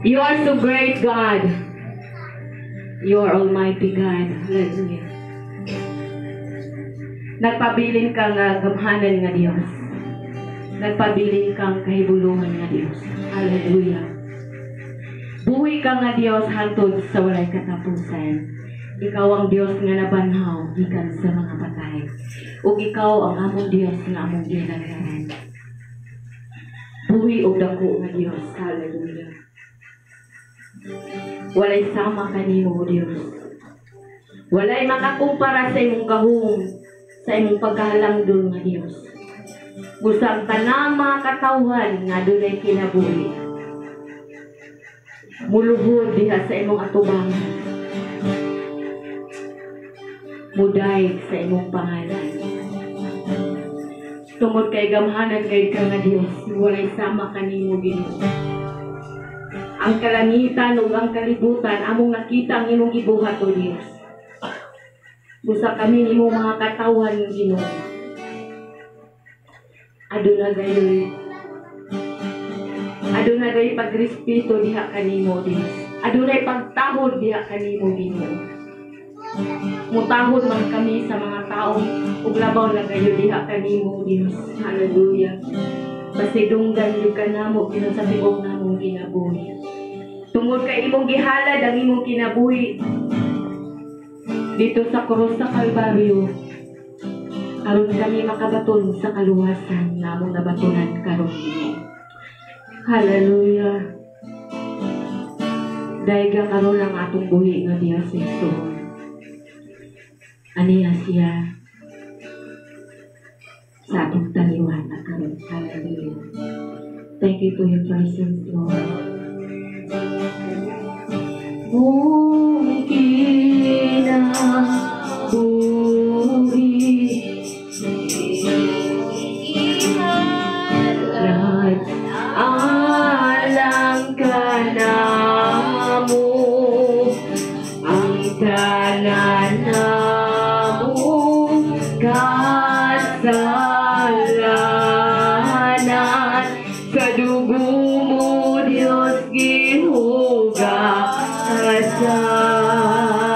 You are so great, God. You are Almighty God. Hallelujah. Nagpabilin kang gamhanan nga Dios. Nagpabilin kang kahibuluhan nga Dios. Hallelujah. Buhi ka nga Dios hantod sa walay katapusan. Ikaw ang Dios nga nabanhaw gikan sa mga patay. Ug ikaw ang among Dios nga among ginaglaran. Buhi og dako nga Dios. Hallelujah. Walay sama kanimo Dios. Walay makakumpara sa imong gahom, sa imong pagkahalangdon nga Dios. Busag tanama katawhan nga dunay kinabuhi. Muluhod diha sa imong atubangan. Muday sa imong pangalan. Tungod kay gamhanan kay ka nga Dios, walay sama kanimo Ginoo. Ang kalangitan ug ang kalibutan among nakita ang imong gibuhat o Dios. Busa kami imong mga katawan Ginoo. Aduna gayoy pagrespeto diha kanimo Dios. Adunay pagtahod diha kanimo Ginoo. Mutahod man kami sa mga taong ug labaw na gayo diha kanimo Dios. Hallelujah. Pasidunggan yung kanamo Ginoo sa tibok namong kinabuhi. Tungod kay imong gihalad ang imong kinabuhi dito sa krus sa Kalbaryo, aron kami makabaton sa kaluwasan na among nabatunan karon. Hallelujah. Daiga karon ang atong buhi nga Dios Hesus. Aniya siya sa atong taliwan na karon. Hallelujah. Thank you for your presence, Lord. Mungkin buhi lahat alang ka namo ang tanan namo kasalanan sa dugo mo Diyos gihuga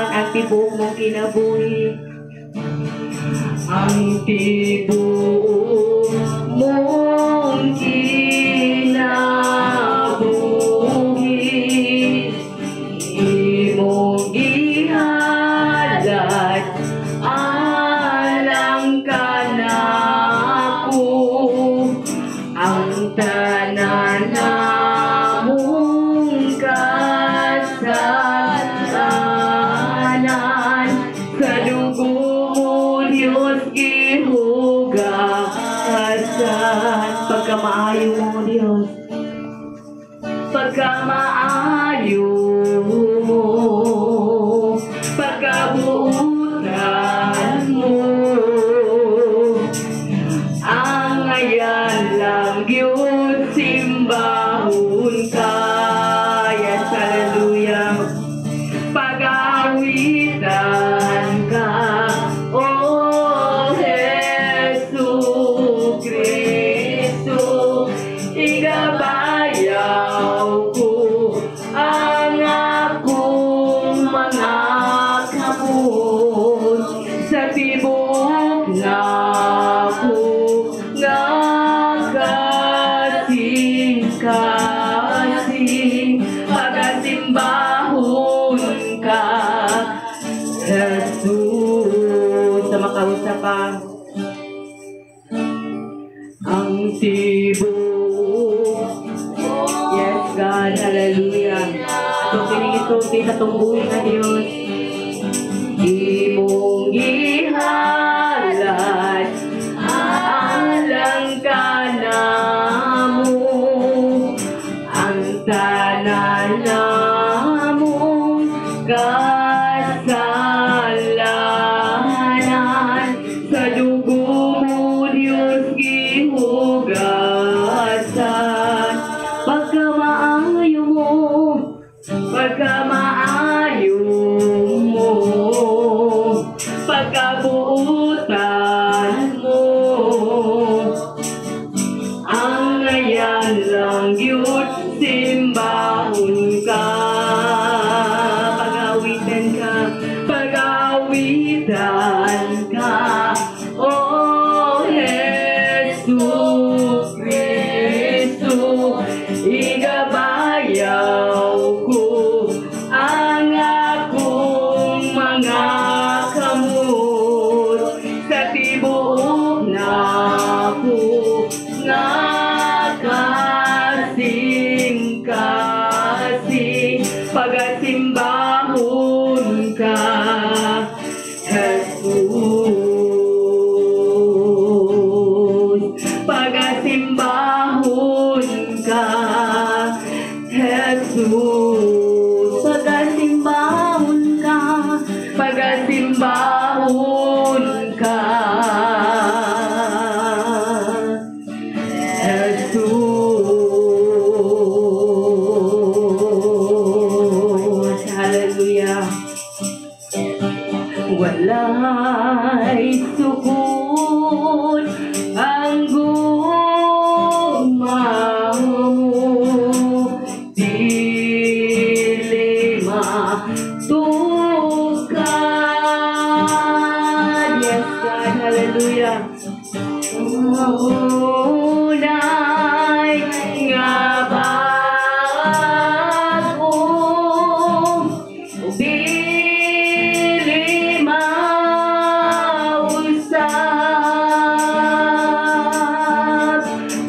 ang tibok mong kinabuhi, ang tibok mong kinabuhi, imong gihalad alang ka nako ang tanan namong kasalanan sa dugo mo Diyos gihugasan. Pagkamaayo mo Diyos, pagkamaayo mo, pagkabuutan mo, ang ayan lang yun simbahon ka. Yes, hallelujah. Pag-awitan ka, oh Jesus Cristo, igabayaw ko ang akong mga kamot sa tibok na ako nga kasing-kasing pagasimbahon ka Jesus. Sa makausapang ang tibok. Yes God, hallelujah. Itong pinigisuti sa tungbuhin na Diyos, imong gihalad alang ka namo ang tanan namong hallelujah. Walay sukon ang gugma mo, dili matukad. Yes, God, hallelujah. Unay nga bago, dili mausap,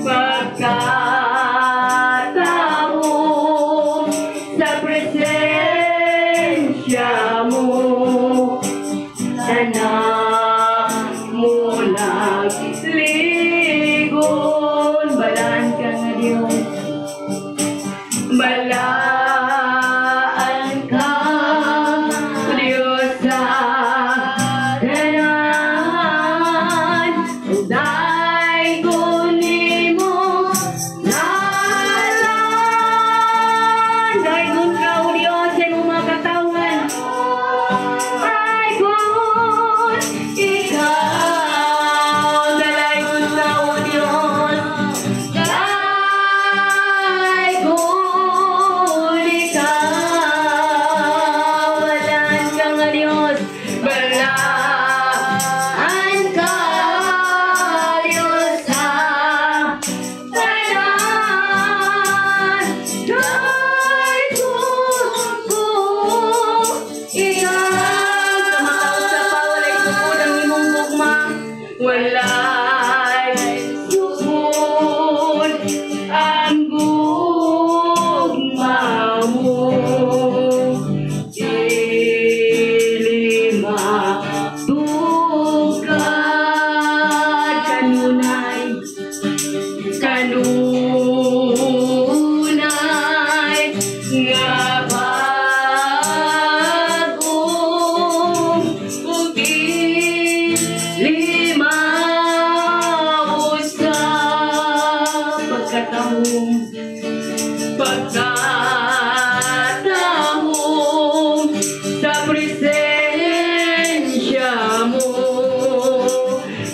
pagkatao sa presensya mo, anak mo nagligon. Balaan ka nga Diyos, balaan ka Diyos sa tanan. Uday ko nimo nalan, daygon ka o Diyos sa imong mga katawan. Ay God, ikaw dalaygon ka o Diyos. Ay God, ikaw walan ka nga Diyos. Balaan ka Diyos sa tanan. Daygon ko ikaw. Sa makausap pa, walay sukod ang imong gugma. Walay sukod ang gugma mo, dili matukad. Kanunay nga bago, ug dili mausap, pagkatahong sa presensya mo,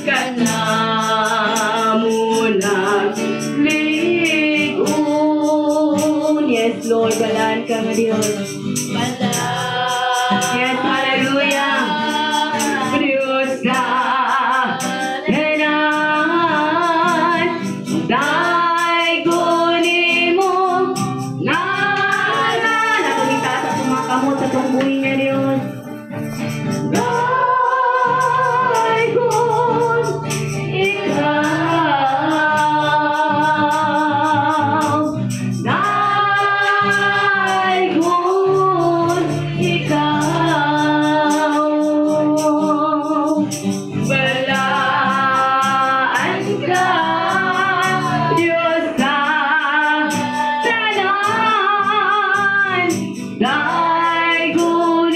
kanamo nagligon. Yes, Lord, balaan ka nga Diyos. Yes, hallelujah. Diyos sa tanan, daygon nimo nalan. Atong itaas at sumakamot sa itong buhay nga Diyos. Daygon ikaw, daygon ikaw. Balaan ka Diyos sa tanan, daygon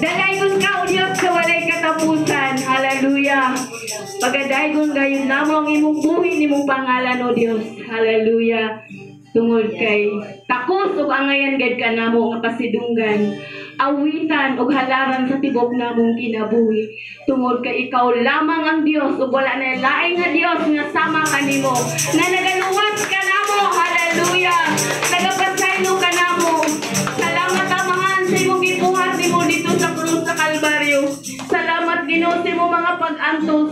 Dalaygon ka, O Dios, sa walay katapusan. Hallelujah. Pagadaygon gayon namo ang imong buhi nimong pangalan, O Dios. Hallelujah. Tungod kay takos ug angayan gad ka namo nga pasidunggan, awitan ug halaran sa tibok namong kinabuhi. Tungod kay ikaw lamang ang Dios ug wala na laing nga Dios nga sama kanimo, na nagaluwas ka namo. Hallelujah. Nagapasaylo ka namo. Salamat amahan sa imong gibuhat nimo dito sa krus sa Kalbaryo. Salamat Ginoo sa imong mga pag-antos.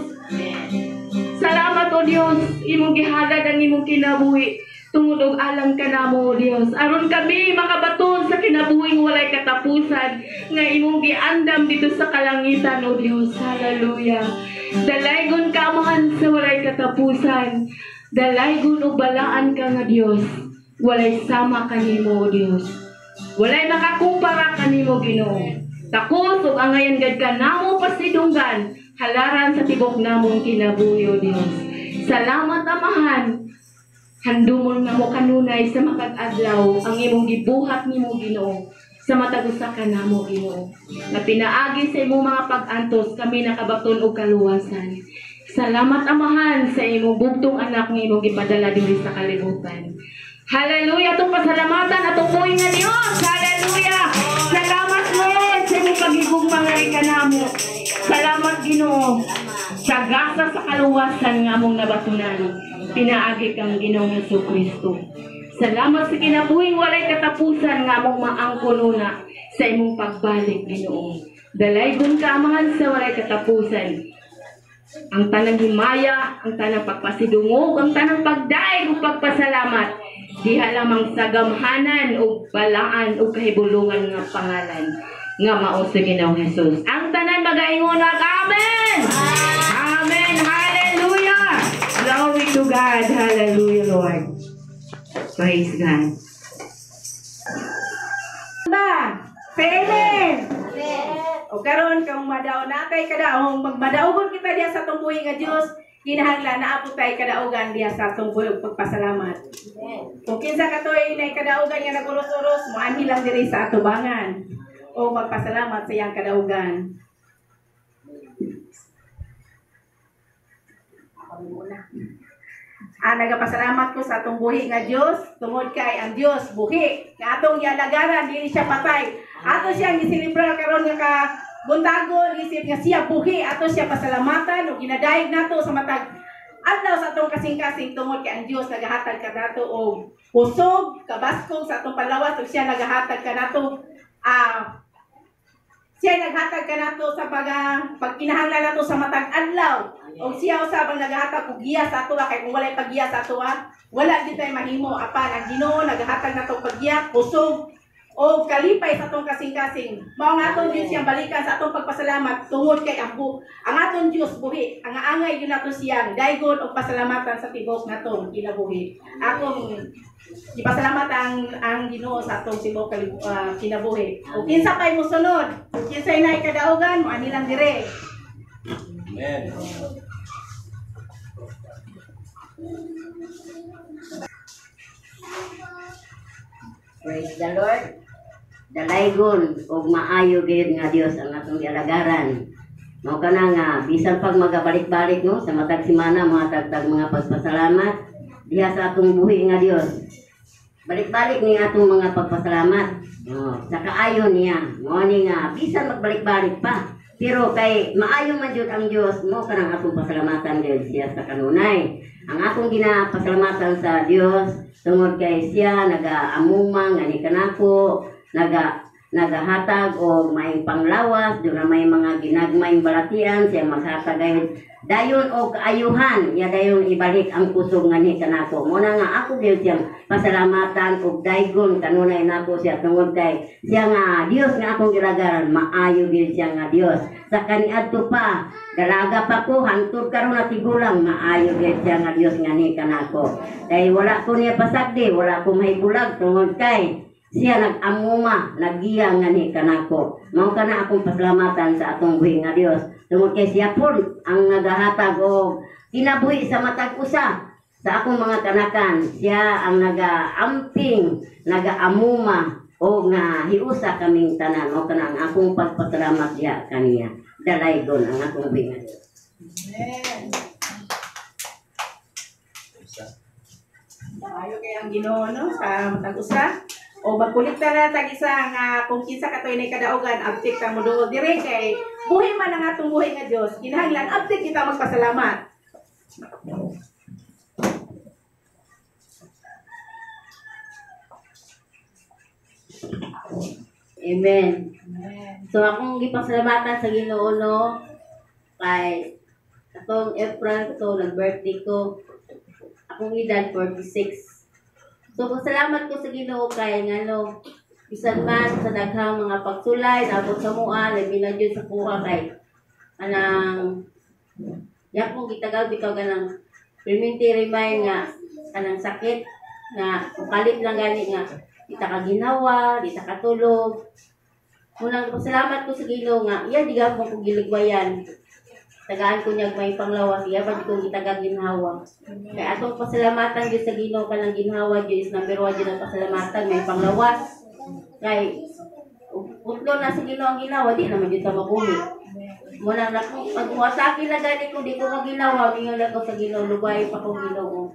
Salamat O Dios, imong gihalad ang imong kinabuhi. Tungod og alang ka namo, O Dios. Aron kami makabaton sa kinabuhing walay katapusan nga imong giandam dito sa kalangitan, O Dios. Hallelujah. Dalaygon ka amahan sa walay katapusan. Dalaygon og balaan ka nga Dios. Walay sama kanimo, O Dios. Walay makakumpara kanimo, Ginoo. Takos ug angayan gad ka namo pasidunggan, halaran sa tibok namong kinabuhi, O Dios. Salamat amahan. Handumon nga mo kanunay sa makag-adlaw ang imong gibuhat nimo, Ginoo, sa matag usa ka namo, Ginoo. Na pinaagi sa imong mga pag-antos kami nakabaton og kaluwasan. Salamat amahan sa imong bugtong anak nga imong gipadala dinhi sa kalibutan. Hallelujah. Atong pasalamatan atong buhi nga Dios. Hallelujah. Salamat Lord sa imong pagigugma nga ikanamo. Salamat Ginoo sa gasa sa kaluwasan nga among nabatunan. Pinaagi kang Ginoong Jesucristo. Salamat sa kinabuhing walay katapusan nga among maangkon una sa imong pagbalik, Ginoo. Dalaygon ka amahan sa walay katapusan. Ang tanang himaya, ang tanang pagpasidungog, ang tanang pagdaig ug pagpasalamat diha lamang sa gamhanan ug balaan ug kahibulungan nga pangalan nga mao sa Ginoong Hesus. Ang tanan magaingon ag amen. Amen. Hallelujah. Glory to God. Hallelujah, Lord. Praise God. Ba, amen. O karon kang madaw natay kadaong magmadaogon kita diha sa tumbuhi nga Dios, kinahanglan na apo tay kadaugan diha sa tumbuhi ug pagpasalamat. Kung kinsa katoy nay kadaugan nga naguros-uros, moanhi lang diri sa atubangan o magpasalamat sa iyang kadaugan. Nagapasalamat ko sa atong buhi nga Dios, tungod kay ang Dios buhi nga atong gialagaran, dili siya patay. Ato siya gisilibrar karon nga buntagon, isip nga siya buhi, ato siya pasalamatan ug ginadaig nato sa matag adlaw sa atong kasing-kasing, tungod kay ang Dios nagahatag ka nato og pusog, kabaskog sa atong palawas ug siya nagahatag ka nato siya naghatag ka nato sa pagkinahanglan nato sa matag adlaw. O siya usab ang naghatag og giya sa ato, kay kung walay paggiya sa ato wala di tay mahimo. Apan ang Ginoo naghatag nato paggiya, kusog o kalipay sa atong kasing-kasing. Mao nga atong Dios siyang balikan sa atong pagpasalamat, tungod kay ang atong Dios buhi. Ang aangay yun nato siyang daygon og pasalamatan sa tibok natong kinabuhi. Atong ipasalamat ang Ginoo sa atong tibok kinabuhi. O kinsa pay mosunod, kinsa nay kadaugan, mo ani lang dire. Amen. Praise the Lord. Dalaygon og maayo gid nga Dios ang atong gialagaran. Mao kana nga bisan pag magabalik-balik no sa matag semana mga tagtag mga pagpasalamat diha sa atong buhi nga Dios. Balik-balik ni atong mga pagpasalamat. Sa kaayo niya. Mao ni nga bisan magbalik-balik pa. Pero kay maayo man jud ang Dios, mo kanang atong pasalamatan gyud siya sa kanunay. Ang atong ginapasalamatan sa Dios tungod kay siya nagaamuma nga ni kanako, nagahatag og may panglawas, do na may mga ginagmayng balatian siya maghatag gayud dayon og kaayuhan, ya dayon ibalik ang kusog nga ni kanako. Mo na nga ako gyud siyang pasalamatan og daygon kanunay nako siya tungod kay siya nga Dios nga akong gilagaran, maayo gyud siya nga Dios. Sa kaniadto pa dalaga pa ko hangtod karon na tigulang, maayo gyud siya nga Dios nga ni kanako. Kay wala ko niya pasagdi, wala ko mahibulag tungod kay siya nag-amuma, naggiya nga ni kanako. Mao kana akong pasalamatan sa atong buhi nga Dios. Tungod kay siya pun ang nagahatag og kinabuhi sa matag usa sa akong mga kanakan. Siya ang nagaamping, nagaamuma o nga hiusa kaming tanan o kanang akong pagpasalamat diha kaniya. Dalaygon ang akong bingan. Amen. Ayo kay ang Ginoo no sa matag usa. O magkulit na tag isa nga kung kinsa katoy nay kadaugan abtik ta mo duol dire kay buhi man ang atong buhi nga Dios. Kinahanglan abtik kita magpasalamat. Amen. Amen. So akong gipasalamatan sa Ginoo no kay atong April to nag-birthday ko. Akong edad 46. So pasalamat ko sa Ginoo kay ngano bisan man sa daghang mga pagsulay abot sa mua labi na jud sa kuha kay anang yak mong gitagal bitaw ganang perminti remind nga kanang sakit nga ukalit lang gani nga di ta kaginawa, di ta katulog. Munang pasalamat ko sa Ginoo nga iya di gapon ko giligwayan. Tagaan ko niyag may panglawas, iya ba di ko gitagag ginhawa. Kaya atong pasalamatan gyud sa Ginoo kanang ginhawa gyud is number 1 gyud ang pasalamatan may panglawas. Kay utlo na sa Ginoo ang ginawa di naman gyud ta mabuli. Munang pag muasaki na gani ko di ko maginawa mingon ako sa Ginoo lugay pa ko Ginoo.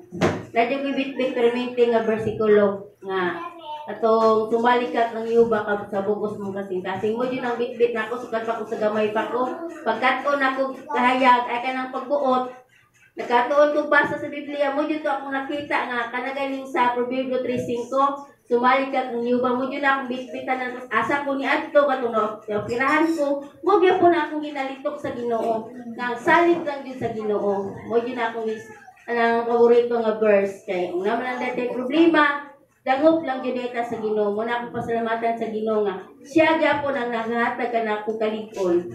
Ladyo gibit-bit perminti nga bersikulo nga atong tumalikat ng yuba ka sa bugos mong kasing-kasing mo yun ang bit-bit na ako sukat pa ko sa gamay pa ko pagkato na ko kahayag ay ka ng pagbuot nagkatuon kong basa sa Biblia mo yun to akong nakita nga kanagaling sa Proverbio 3:5 tumalikat ng yuba mo yun akong bit-bitan ng asa ko ni Adto katong pirahan ko mo yun po na akong ginalitok sa Ginoo nga salit lang yun sa Ginoo mo yun akong anang paborito nga verse kay kung naman ang dati problema dangop lang juneta sa Ginoo mo na akong pasalamatan sa Ginoo nga siya gyapon ang naghatag kanako kaligpon.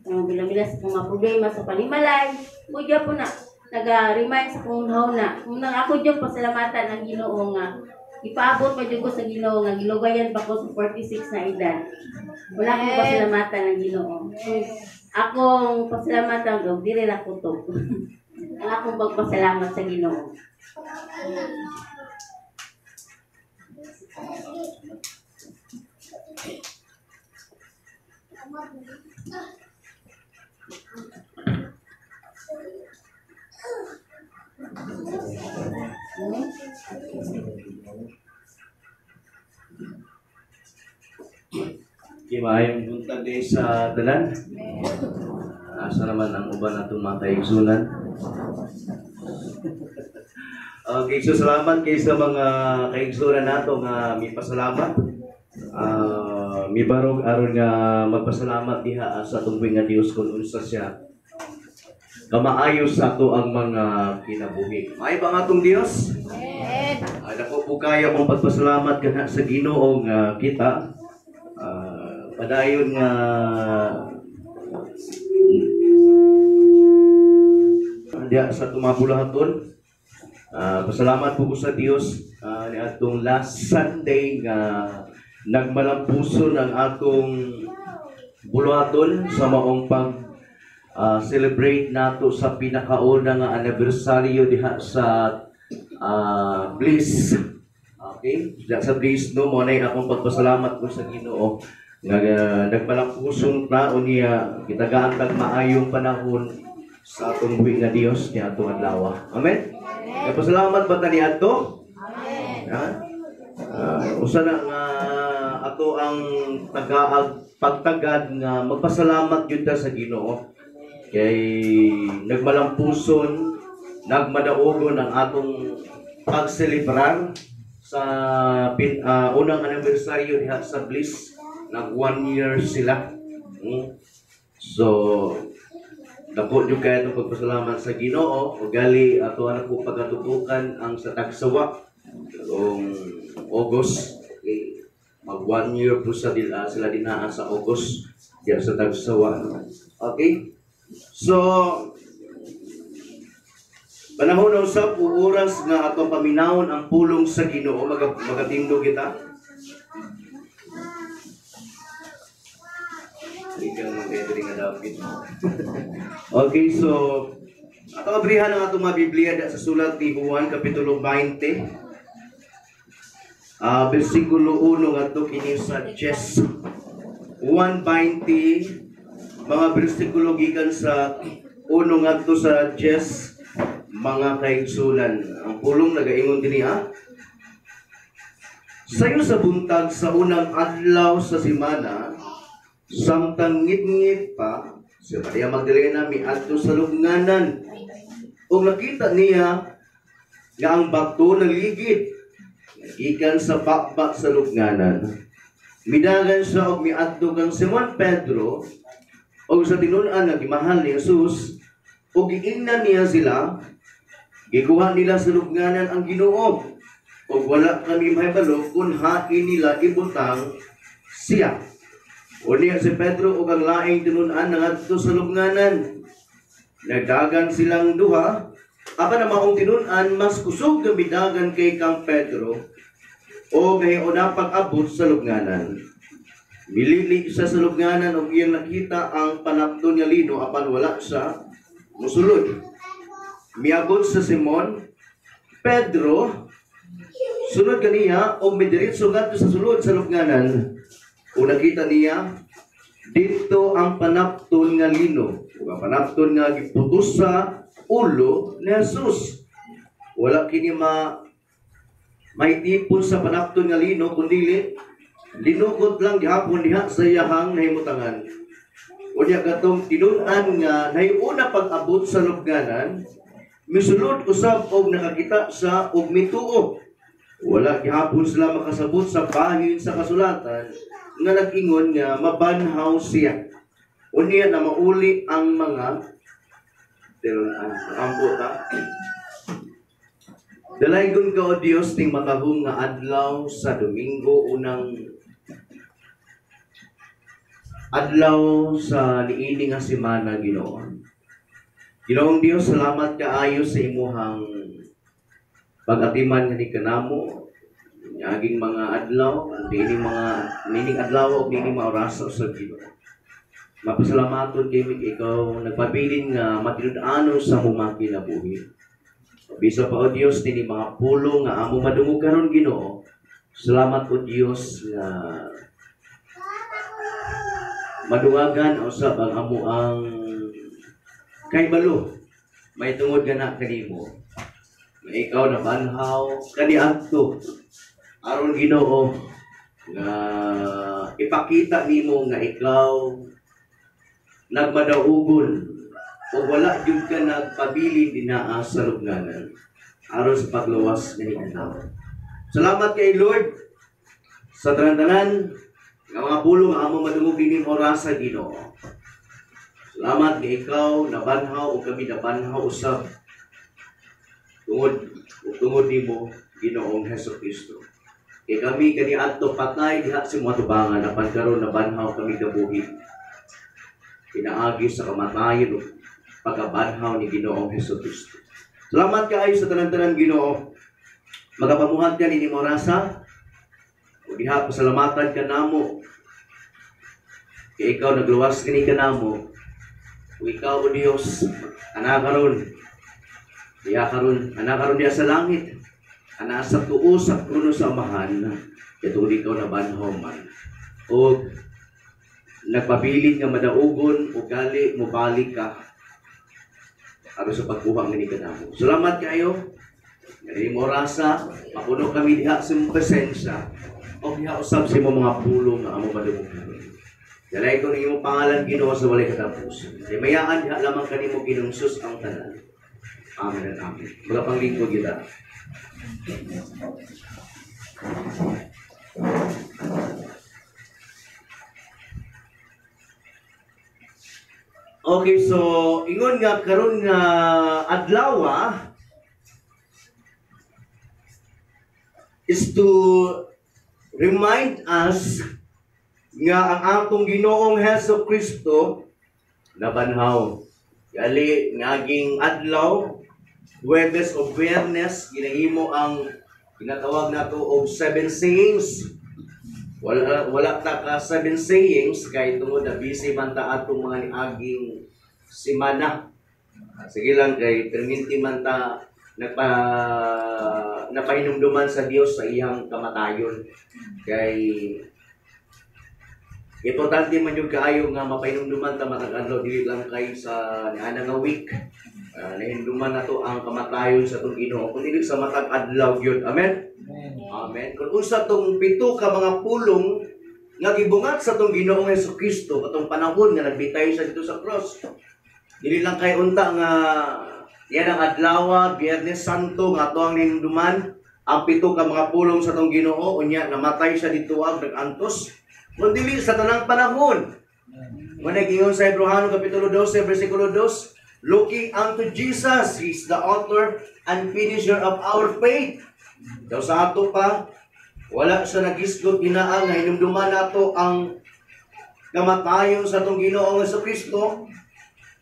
Bila-bila sa mga problema sa panimalay, mo gyapon na naga-remind sa kong na nang ako jud pasalamatan ang Ginoo nga ipaabot pa jud ko sa Ginoo nga gilugayan pa ko sa 46 na edad. Wala akong pasalamatan ang Ginoo. Akong pasalamatan og dili ra ko to. Ang akong pagpasalamat sa Ginoo. Maayong buntag din sa tanan. Asa naman ang uban natong mga kaigsunan. Okay, so salamat kay sa mga kaigsunan nato nga may pasalamat. May barog aron nga magpasalamat diha sa tungwing nga Dios kung unsa siya kamaayos sa ato ang mga kinabuhi. May ba nga atong Dios? Amen. Dako po kaya mong pagpasalamat kana sa Ginoo nga kita. Padayon nga diya sa tumapulahaton. Pasalamat po ko sa Dios ni atong last Sunday nga nagmalampuson ang atong buluhaton sa maong pag celebrate nato sa pinakauna nga anibersaryo diha sa Bliss. Okay? Diha sa Bliss no mo nay akong pagpasalamat ko sa Ginoo nga nagmalampuson na unya gitagaan maayong panahon sa atong buhi nga Dios ni atong adlaw. Amen. Kaya pasalamat ba ta ni adto? Amen. Usa na nga ato ang pagtagad nga magpasalamat gyud ta sa Ginoo. Kay nagmalampuson, nagmadaogon ang atong pagselebrar sa unang anibersaryo diha sa Bliss. Nag 1 year sila. So dako jud kay atong pagpasalamat sa Ginoo ug gali ato na po pagatutukan ang sa tagsawaong August. Okay. Mag 1 year po sila dinaan sa August diya sa tagsawa. Okay? So panahon na usab o oras nga atong paminawon ang pulong sa Ginoo magatindog kita. Okay, so ato abrihan ang atong mga Biblia sa sulat ni Juan kapitulo 20. Versikulo 1 ngadto kini sa Ches 1:20, mga bersikulo gikan sa 1 ngadto sa Ches, mga kaigsunan. Ang pulong nagaingon dinhi sayo sa buntag sa unang adlaw sa semana, samtang ngit-ngit pa, si Maria Magdalena miadto sa lubnganan. O nakita niya nga ang bato naligid, ikan sa bakbak sa lubnganan. Midagan siya og miadto kang Simon Pedro, o sa tinun-an nga gimahal ni Jesus, o giingnan niya sila, gikuha nila sa lubnganan ang Ginoo. O wala kami mahibalo kung hain nila ibutang siya. O niya si Pedro o ang laing tinunan nangadto sa lubnganan. Nagdagan silang duha. Aba na maong tinunan mas kusog na bidagan kay kang Pedro o ngayon na pag-abot sa lubnganan. Milili siya sa lubnganan o iyang nakita ang panapton niya lino apan wala siya musulod. Miabot sa Simon Pedro, sunod kaniya o midiritso ngadto sa sulod sa lubnganan. O nakita niya dito ang panapton nga lino. O ang panapton nga giputos sa ulo ni Jesus. Wala kini maitipon sa panapton nga lino kundi linukot lang gihapon diha sa iyahang nahimutangan. O niya katong tinun-an nga nayuna pag-abot sa lubnganan, misulod usab og nakakita sa og mituo. Wala gihapon sila makasabot sa bahin sa kasulatan nga nag-ingon nga mabanhaw siya. Unya na mauli ang mga amputa. Dalaygon ka o Dios ting makahung nga adlaw sa Domingo, unang adlaw sa niini nga semana, Ginoo. Ginoong Dios, salamat kaayo sa imuhang pag-atiman nga ni kanamo, aging mga adlaw, nining adlaw o nining mga oras sa Ginoo. Mapasalamaton kami ikaw nagpabilin nga matinud-ano sa mong kinabuhi. Bisa pa o Dios nini mga pulong nga amo madungog karon, Ginoo. Salamat o Dios nga madungagan usab ang amo ang kaybalo. May tungod nga na kanimo. Ikaw na banhaw kaniadto aron, Ginoo, nga ipakita nimo nga ikaw nagmadaugon o wala jud ka nagpabili dinaa sa lubnganan aron sa pagluwas nga hinaw. Salamat kay Lord sa tanan-tanan nga mga pulong nga amo madungog dinhi oras sa Ginoo. Salamat kay ikaw nabanhaw o kami nabanhaw usab tungod nimo, Ginoong Hesukristo. Kay kami kaniadto patay diha sa mga tubangan, apan karon nabanhaw kami kabuhi. Pinaagi sa kamatayon o pagkabanhaw ni Ginoong Hesukristo. Salamat kaayo sa tanan-tanan, Ginoo. Magapamuhat ka ni Morasa. O diha pasalamatan ka namo. Kay ikaw nagluwas kini ka namo. O ikaw o Dios, ana karon. Diya karon, ana karon diya sa langit. Ana sa tuo sa trono sa Amahan. Katong ikaw na banhaw man. O nagpabilin nga madaugon o gali mo balik ka aron sa pagkuha nga ni kanamo. Salamat kayo. Ngani mo rasa, mapuno kami diha sa imong presensya. O diha usab sa imong mga pulong nga amo madungog kami. Dalay ko ng imong pangalan, Ginoo, sa walay katapos. Ay mayaan diha lamang kanimo, Ginoong Sus ang tanan. Amen and amen. Magapanglingkod kita. Okay, so ingon nga karon nga adlaw is to remind us nga ang atong Ginoong Hesukristo nabanhaw. Gali naging adlaw, Huwebes o Biyernes, ginahimo ang ginatawag nato og 7 sayings. Wala ta ka 7 sayings kay tungod na busy man ta atong mga niaging semana. Sige lang kay perminti man ta napahinumduman sa Dios sa iyang kamatayon. Kay importante man yung kaayo nga mapahinumduman ta matag adlaw dili lang kay sa niana nga week. Nahinduman na to ang kamatayon sa itong Ginoo kundi sa matag adlaw gyud. Amen. Amen. Kung usa tong 7 ka mga pulong nga gibungat sa itong Ginoong Jesucristo katong panahon nga nagbitay siya dito sa cross. Dili lang kay unta nga yan ang adlaw, Biyernes Santo nga ato ang nahinduman ang 7 ka mga pulong sa itong Ginoo unya namatay siya dito ang nag-antos. Kundi sa tanang panahon. Muna gingon sa Hebreano Kapitulo 12, versikulo 2, looking unto Jesus, He is the author and finisher of our faith. Daw sa ato pa, wala siya nagisgot ginaan nga hinumduman nato ang kamatayon sa atong Ginoong Jesucristo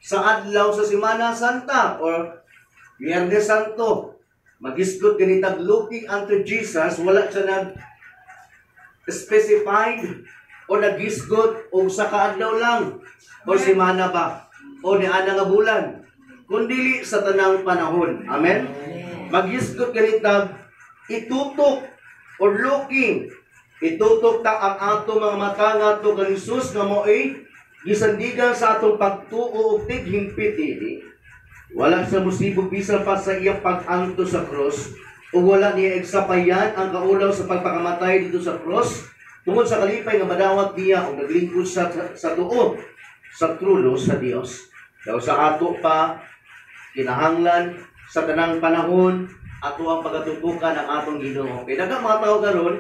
sa adlaw sa Semana Santa or Biyernes Santo. Magisgot ganitag looking unto Jesus, wala siya nag-specified o nagisgot o sa kaadlaw lang o semana ba o niana nga bulan kundi sa tanang panahon. Amen. Magisgot ganitag itutok or looking, itutok ta ang ato mga mata nga to kang Jesus nga mo'y gisandigan sa atong pagtuo ug tighimpit ini. Wala sa musibog bisan pa sa iyang pag-anto sa cross o wala niya eksapayan ang kaulaw sa pagpakamatay dito sa cross tungod sa kalipay nga madawat niya o naglingkod sa tuo sa trono sa Dios. Daw sa ato pa kinahanglan sa tanang panahon ato ang pagatupukan ng atong Ginoo. Kaya daghang mga tao karon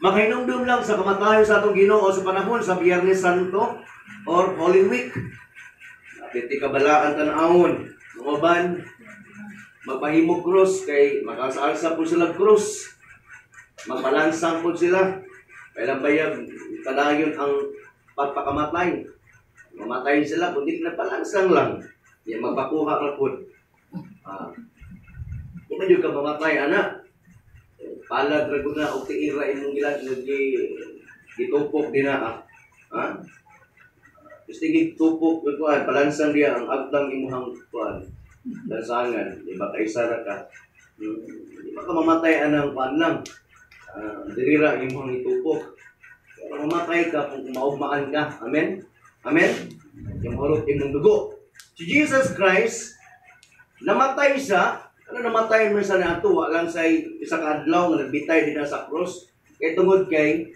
makahinumdum lang sa kamatayon sa atong Ginoo sa panahon sa Biyernes Santo or Holy Week. Napiti kabalaan tan-awon, uban magpahimog cross kay makasaalsa po sila cross. Magpalansang po sila. Kaya bayag kadayon ang pagpakamatay. Mamatay sila kundi nagpalansang lang. Yan magpakuha ka po. Kung medyo ka mamatay, anak, palad rago na o tiira imong ilan gitupok din na. Gusto gitupok kuan palansang dia ang agtang imuhang kuan lansangan, di ba kaisa ra ka. Di ba ka mamatay anang kuan lang. Dirira imuhang itupok. Pero mamatay ka kung maugmaan ka. Amen. Amen. Yung hulog imong dugo. Si Jesus Christ namatay siya. Ano namatay mo sa natuwa lang sa isa ka adlaw nga nagbitay din sa cross. Kay tungod kay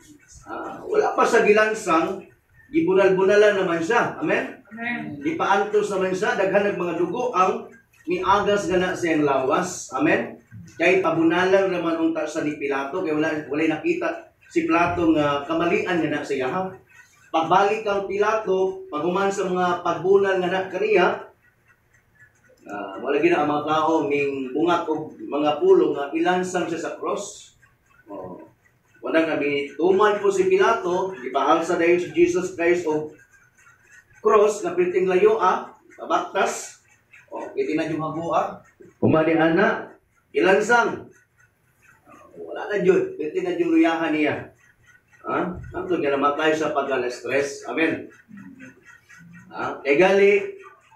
wala pa sa gilansang gibunal-bunalan naman siya. Amen. Amen. Di pa antos naman siya daghan ng mga dugo ang miagas gana sa iyang lawas. Amen. Kay pabunalan naman unta sa ni Pilato kay wala nakita si Pilato nga kamalian nga na sa iya. Pagbalik ang Pilato paghuman sa mga pagbunal nga na kaniya wala gina ang mga tao ming bungat og mga pulong nga ilansang siya sa cross. Wala nga tuman po si Pilato ipaalsa dahil si Jesus Christ og cross nga piting layo pabaktas kiti na yung hagua umali ana ilansang wala na jud piting na yung luyahan niya ang nga namatay sa pag-stress. Amen. Kay gali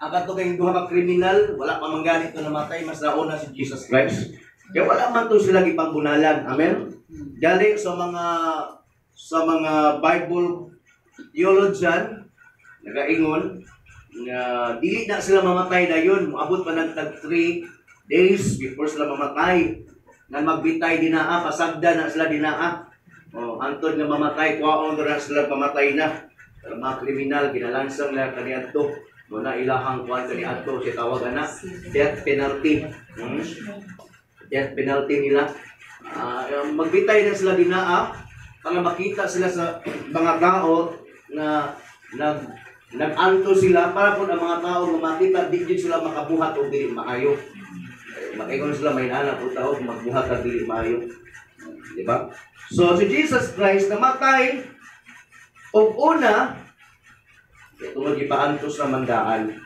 ang kato kayong duha ka kriminal, wala pa man ganit na namatay, mas nauna si Jesus Christ. Kaya wala man to sila gipangbunalan. Amen? Gali sa mga Bible theologian, nagaingon, na dili na sila mamatay na yun. Moabot pa ng 3 days before sila mamatay. Na magbitay dinaa, pasagda na sila dinaa. Antod nga mamatay, kuwaon na sila pamatay na. Pero mga kriminal, kinalansang na kaniadto. Muna ilahang kuwan kaniadto, siya tawag na death penalty. Death penalty nila. Magbitay na sila dinaa para makita sila sa mga tao na nag-anto sila para po ang mga tao na makita di sila makabuhat o dili maayo. Makaingon sila may anak o tao magbuhat o dili maayo. Diba? So si Jesus Christ namatay o una tungod ipaantos sa mandaan.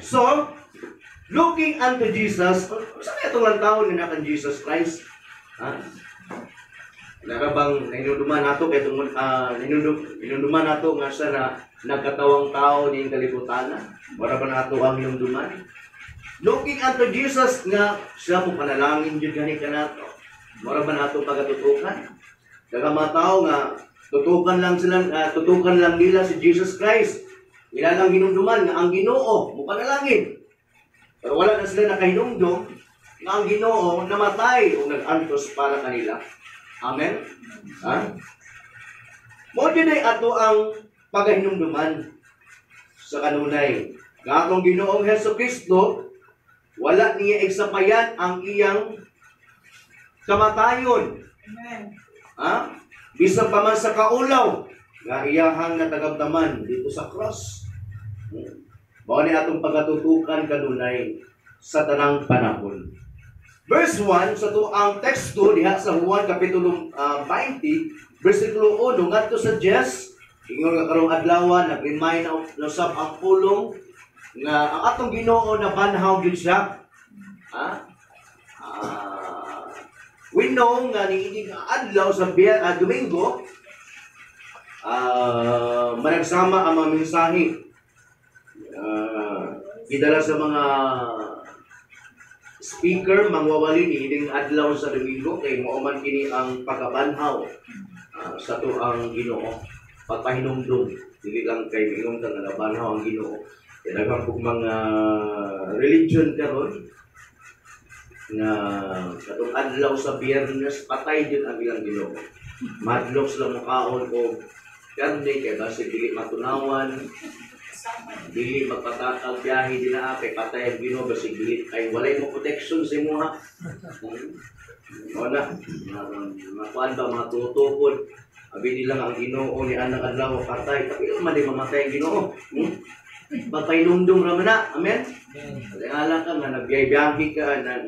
So looking unto Jesus, saan itong lang taon nga kan Jesus Christ? Narabang nahinuduman nato kay tungod hinuduman nato nga siya na nagkatawang tao ning kalibutan. Wala ba nato ang hinuduman? looking unto Jesus nga siya mo panalangin jud gani kanato. Mura ba nato pagatutukan? Daga mga tao nga tutukan lang nila si Jesus Christ. Ila lang hinumduman nga ang Ginoo mo panalangin. Pero wala na sila nakahinumdum nga ang Ginoo namatay o nag-antos para kanila. Amen? Ha? Mo dinay ato ang pagahinumduman sa kanunay. Nga atong Ginoong Hesukristo, wala niya eksapayan ang iyang kamatayon. Amen. Ha? Bisan pa man sa kaulaw, nga iyahang natagabdaman dito sa cross. Mao ni atong pagatutukan kanunay sa tanang panahon. Verse 1 sa tuang teksto diha sa Juan kapitulo 20, versikulo 1 ngadto sa 10, ingon nga karong adlaw nag-remind na usab ang pulong nga ang atong Ginoo na banhaw gyud siya. Ha? We know nga niining adlaw sa Domingo, managsama ang mga mensahe. Gidala sa mga speaker, mangwawali niining adlaw sa Domingo, kay mao man kini ang pagkabanhaw sa tuang Ginoo. Pagpahinumdum, dili lang kay ingon ka nga nabanhaw ang Ginoo. Kaya nagkakog mga religion karon nga katong adlaw sa Biyernes patay din ang ilang Ginoo. Madlok sila mukaon o karne kay basi dili matunawan, dili magpatakal biyahe dila kay patay ang Ginoo basi dili kay walay mo protection sa imo ha. Wala makuan ba mga tutukod. Abi nila ang Ginoo ni anak adlaw patay tapi man di mamatay ang Ginoo. Magpainumdum ra man na. Amen. Ala ka nga nagbiyahe ka na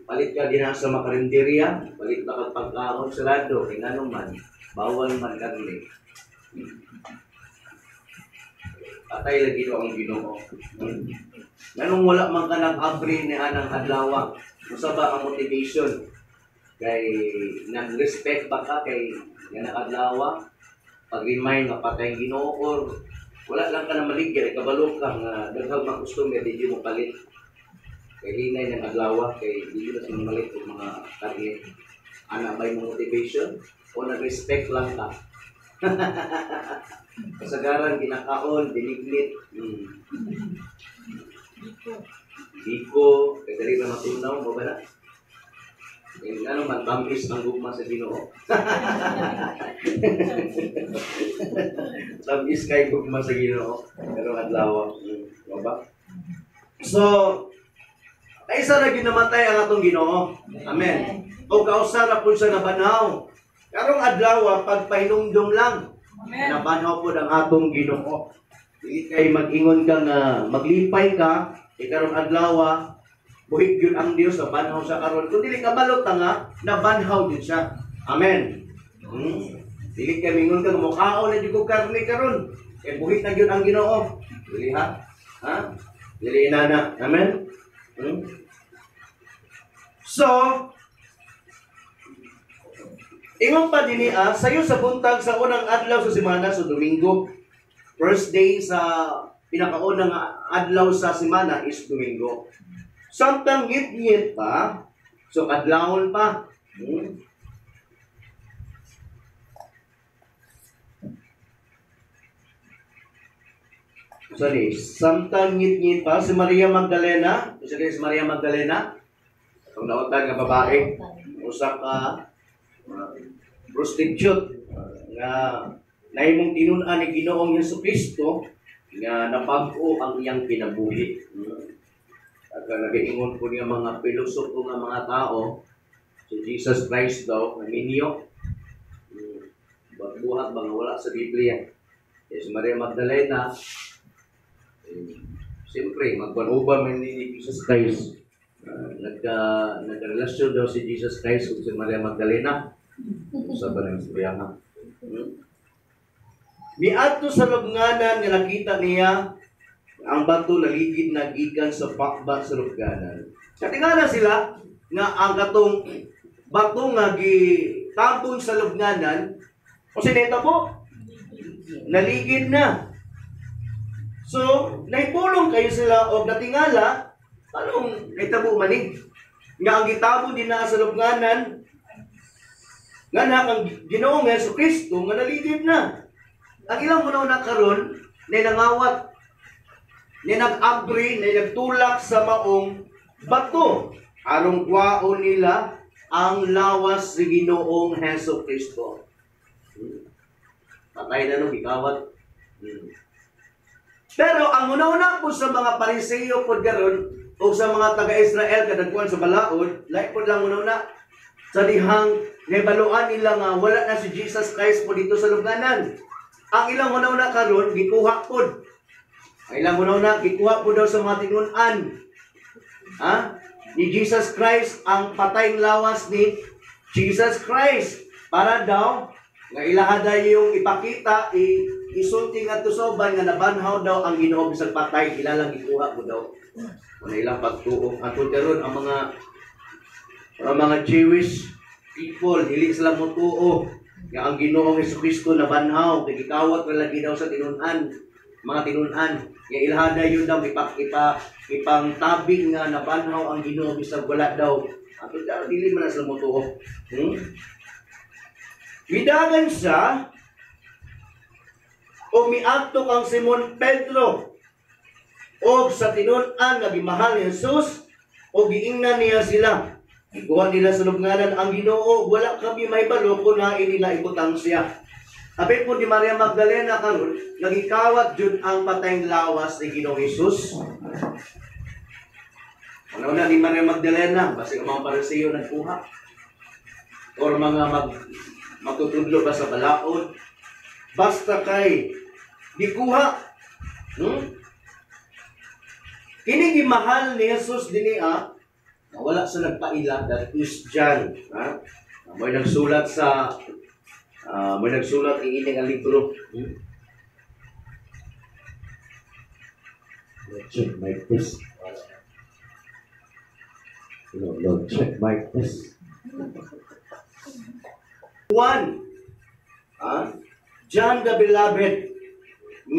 palit ka din sa makarinderya, palit na kag pagkaon sa lado, kay ngano man, bawal man karne. Patay lagi do ang Ginoo. Nganong wala man ka nag-abri ni anang adlaw, usa ba ang motivation? Kay nag-respect ba ka kay nga adlaw, pag-remind nga patay ang Ginoo or wala lang ka na maligya, kabalo ka nga daghang mga customer di mo palit. Kay hinay ng adlaw, kay di na sinumalit yung mga target. Ana ba yung motivation? O nag-respect lang ka? Kasagaran, kinakaon, diniglit. Diko, kay dali na matunaw, mo ba na? Ano man, tamis ang gugma sa Ginoo. Tamis kay gugma sa Ginoo. Pero adlaw, mo ba? So, kaisa na ginamatay ang atong Ginoo. Amen. O kausa na po siya nabanhaw. Karong adlaw, pagpahinumdum lang. Amen. Nabanhaw po ang atong Ginoo. Dili kay mag-ingon ka nga maglipay ka, karong adlaw, buhig yun ang Dios sa banhaw sa karon. Kung dili ka balot nga, nabanhaw din siya. Amen. Dili kay mingon ka mukhaon na jud ko karne karon. Kay buhig na yun ang Ginoo. Dili ha? Ha? Dili inana. Amen. So, ingon pa din sayo sa buntag sa unang adlaw sa semana sa Domingo. First day sa pinakaunang adlaw sa semana is Domingo. Samtang ngit-ngit pa, so kadlawon pa. Sorry, samtang ngit-ngit pa, si Maria Magdalena, si Maria Magdalena, ang naotan nga babae, usak ka, prostitute, nga naimong tinunan ni Ginoong Jesucristo, nga napag-o ang iyang kinabuhi. At nag-iingon po niya mga pilosopo ng mga tao, si Jesus Christ daw, naminyo, buhat ba nga wala sa Biblia. Si Maria Magdalena, siyempre, magpanuba man ni Jesus Christ. Nagrelasyon daw si Jesus Christ kung si Maria Magdalena. Sa ba ng istoryahan? Miadto sa lubnganan nga nakita niya ang bato naligid na gikan sa pakba sa lubnganan. Katingala sila nga ang katong bato nga gitapon sa lubnganan o sineta po naligid na. So, naipulong kayo sila o natingala Anong itabo manig? Nga ang gitabo din na sa lubnganan, nga na ang Ginoong Hesus Kristo nga naligid na. Ang ilang una karon na nangawat, na nag-agree, na nagtulak sa maong bato. Arong kwaon nila ang lawas ni Ginoong Hesus Kristo. Patay na nung ikawat. Pero ang una-una po sa mga Pariseyo po garon o sa mga taga-Israel kadagkuan sa balaod, lahi po lang una-una sa dihang nebaluan nila nga wala na si Jesus Christ po dito sa lubnganan. Ang ilang una-una karon gikuha po. Ang ilang una-una gikuha po daw sa mga tinun-an. Ni Jesus Christ ang patayng lawas ni Jesus Christ para daw nga ilahada yung ipakita isulti nga tusoban nga nabanhaw daw ang Ginoo bisag patay ilalang gikuha po daw. Wala ilang pagtuo. Ato karon ang mga Jewish people dili sila motuo nga ang Ginoong Hesukristo nabanhaw kay gikawat ra lagi daw sa tinun-an, mga tinun-an. Nga ilahada yun daw ipang tabing nga nabanhaw ang Ginoo bisag wala daw. Ato dili man sila motuo. Midagan siya o miadto kang Simon Pedro o sa tinun-an nga gimahal ni Jesus o giingnan niya sila. Ikuha nila sa lubnganan ang Ginoo, wala kami mahibalo kung hain nila ibutang siya. Apit po di Maria Magdalena karon nagikawat jud ang patayng lawas ni Ginoong Jesus. Ano na ni Maria Magdalena, basta ang mga Pariseyo nagkuha. Or mga magtutudlo ba sa balaod. Basta kay gikuha. Kini gimahal ni Jesus dinia, wala sa nagpaila, that is John. May nagsulat sa may nagsulat iining ang libro. Check my test. Lord, check my test. One, John the Beloved,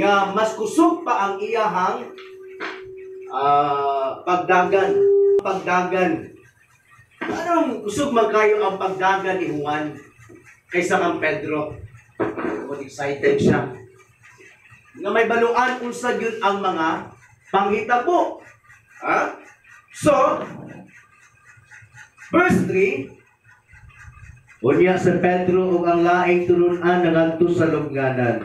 nga mas kusog pa ang iyahang pagdagan. Anong kusog magkayo ang pagdagan ni Juan kaysa kang Pedro? Excited siya. Nga may baluan unsa yun ang mga panghitabo. So, verse 3, unya sa Pedro ug ang laing tunun-an nagadto sa lubnganan.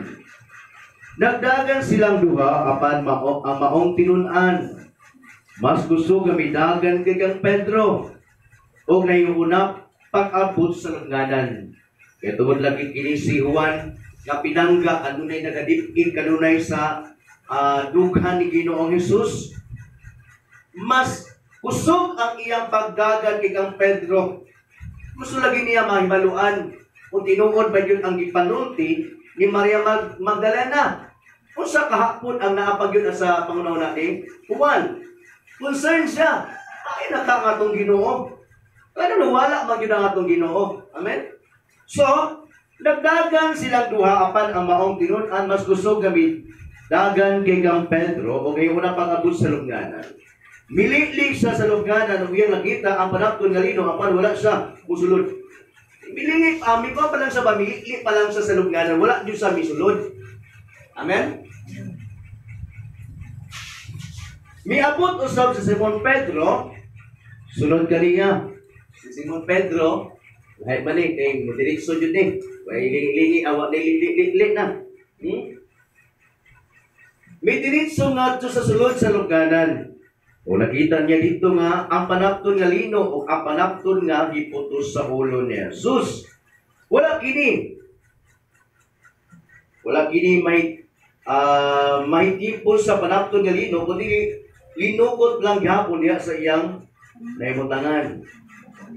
Nagdagan silang duha apan ang maong tinun-an. Mas gusto gamidagan kay kang Pedro o nayunap pag-abot sa lubnganan. Kaya tungod lagi kini si Juan nga pinangga kanunay nagadip-ig kanunay sa dughan ni Ginoong Hesus. Mas kusog ang iyang pagdagan kay kang Pedro. Gusto lagi niya mahibaluan kung tinuod ba yun ang gipanulti ni Maria Magdalena. Kung sa kahapon ang naapag yun sa pangunaw natin, Juan, concern siya. Ay, nakangatong Ginoo. Kaya wala mag-yun ang atong Ginoo. Amen? So, nagdagan silang duha apan ang maong tinun-an mas gusto gamit dagan kay kang Pedro o ngayon na pang-abot sa lubnganan. Militlig siya sa lubnganan o iyang nakita ang panapton nga lino apan wala siya musulod. Milingit, may pa lang sa militlig pa lang siya sa lubnganan, wala din sa misulod. Amen? Miabot usab sa Simon Pedro, sunod kaniya. Si Simon Pedro, lahat balik, madiritso yun eh. May lingi-lingi, awak na lingi-lingi na. May diritso nga ito sa sulod sa lubnganan. O nakita niya dito nga, ang panapton nga lino o ang panapton nga giputos sa ulo ni Jesus. Wala kini mahitipon sa panapton nga lino, kundi linukot lang gihapon niya sa iyang naimutangan.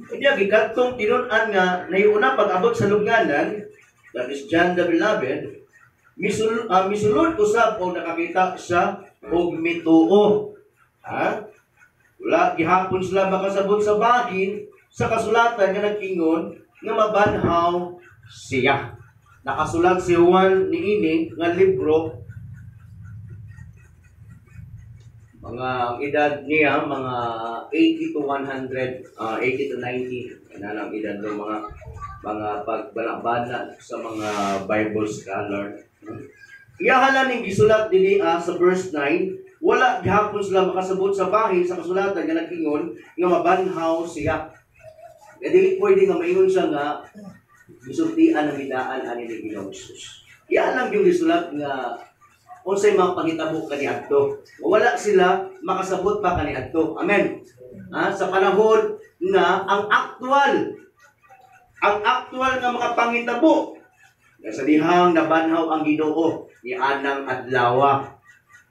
Kanya gikatong tinun-an nga nayuna pag-abot sa lubnganan, that is John the Beloved, misulod usab o nakakita siya og mituo. Wala gihapon sila makasabot sa bagin sa kasulatan nga nag-ingon nga mabanhaw siya. Nakasulat si Juan niini nga libro Mga ang edad niya mga 80 to 100, 80 to 90 na lang edad ng mga pagbalabana sa mga Bible scholar. Iyahala ning gisulat dinhi sa verse 9, wala gihapon sila makasabot sa bahin sa kasulatan nga nag-ingon nga mabanhaw siya. Dili pwede nga maingon siya nga gisultian ang bidaan ani ni Ginoong Hesus. Iyaha lang yung gisulat nga unsay mga pangitabo kaniadto. Wala sila makasabot pa kaniadto. Amen. Sa panahon nga ang aktual nga mga pangitabo nga sa dihang nabanhaw ang Ginoo ni anang adlaw.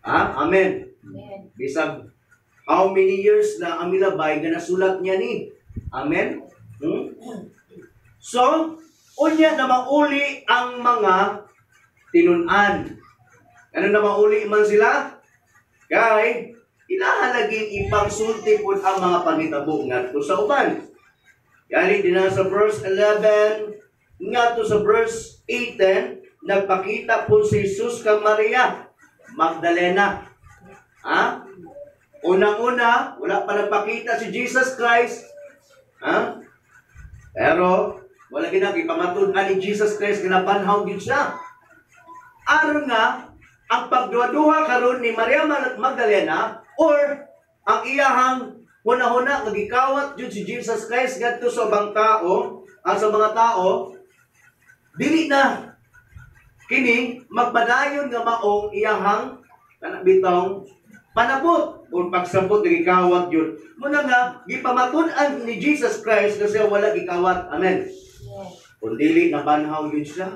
Amen. Bisag how many years na ang milabay nga nasulat niya ni. Amen. So, unya na mauli ang mga tinun-an. Ano na mauli man sila? Kay, ilahalagin ipangsulti po ang mga pangitabo ngadto sa uban. Gali din na sa verse 11, ngadto sa verse 18, nagpakita po si Jesus kang Maria Magdalena. Unang-una, wala pa nagpakita si Jesus Christ. Pero, wala ipamatud-an ni Jesus Christ ginabanhaw gid siya. Aron nga, ang pagduha-duha karon ni Maria Magdalena or ang iyahang huna-huna nagikawat jud si Jesus Christ ngadto sa ubang tao, sa mga tao, dili na kini magpadayon nga maong iyahang bitong panabot o pagsabot nagikawat jud. Muna nga gipamatud-an ni Jesus Christ nga siya wala gikawat. Amen. Kung dili nabanhaw yun siya.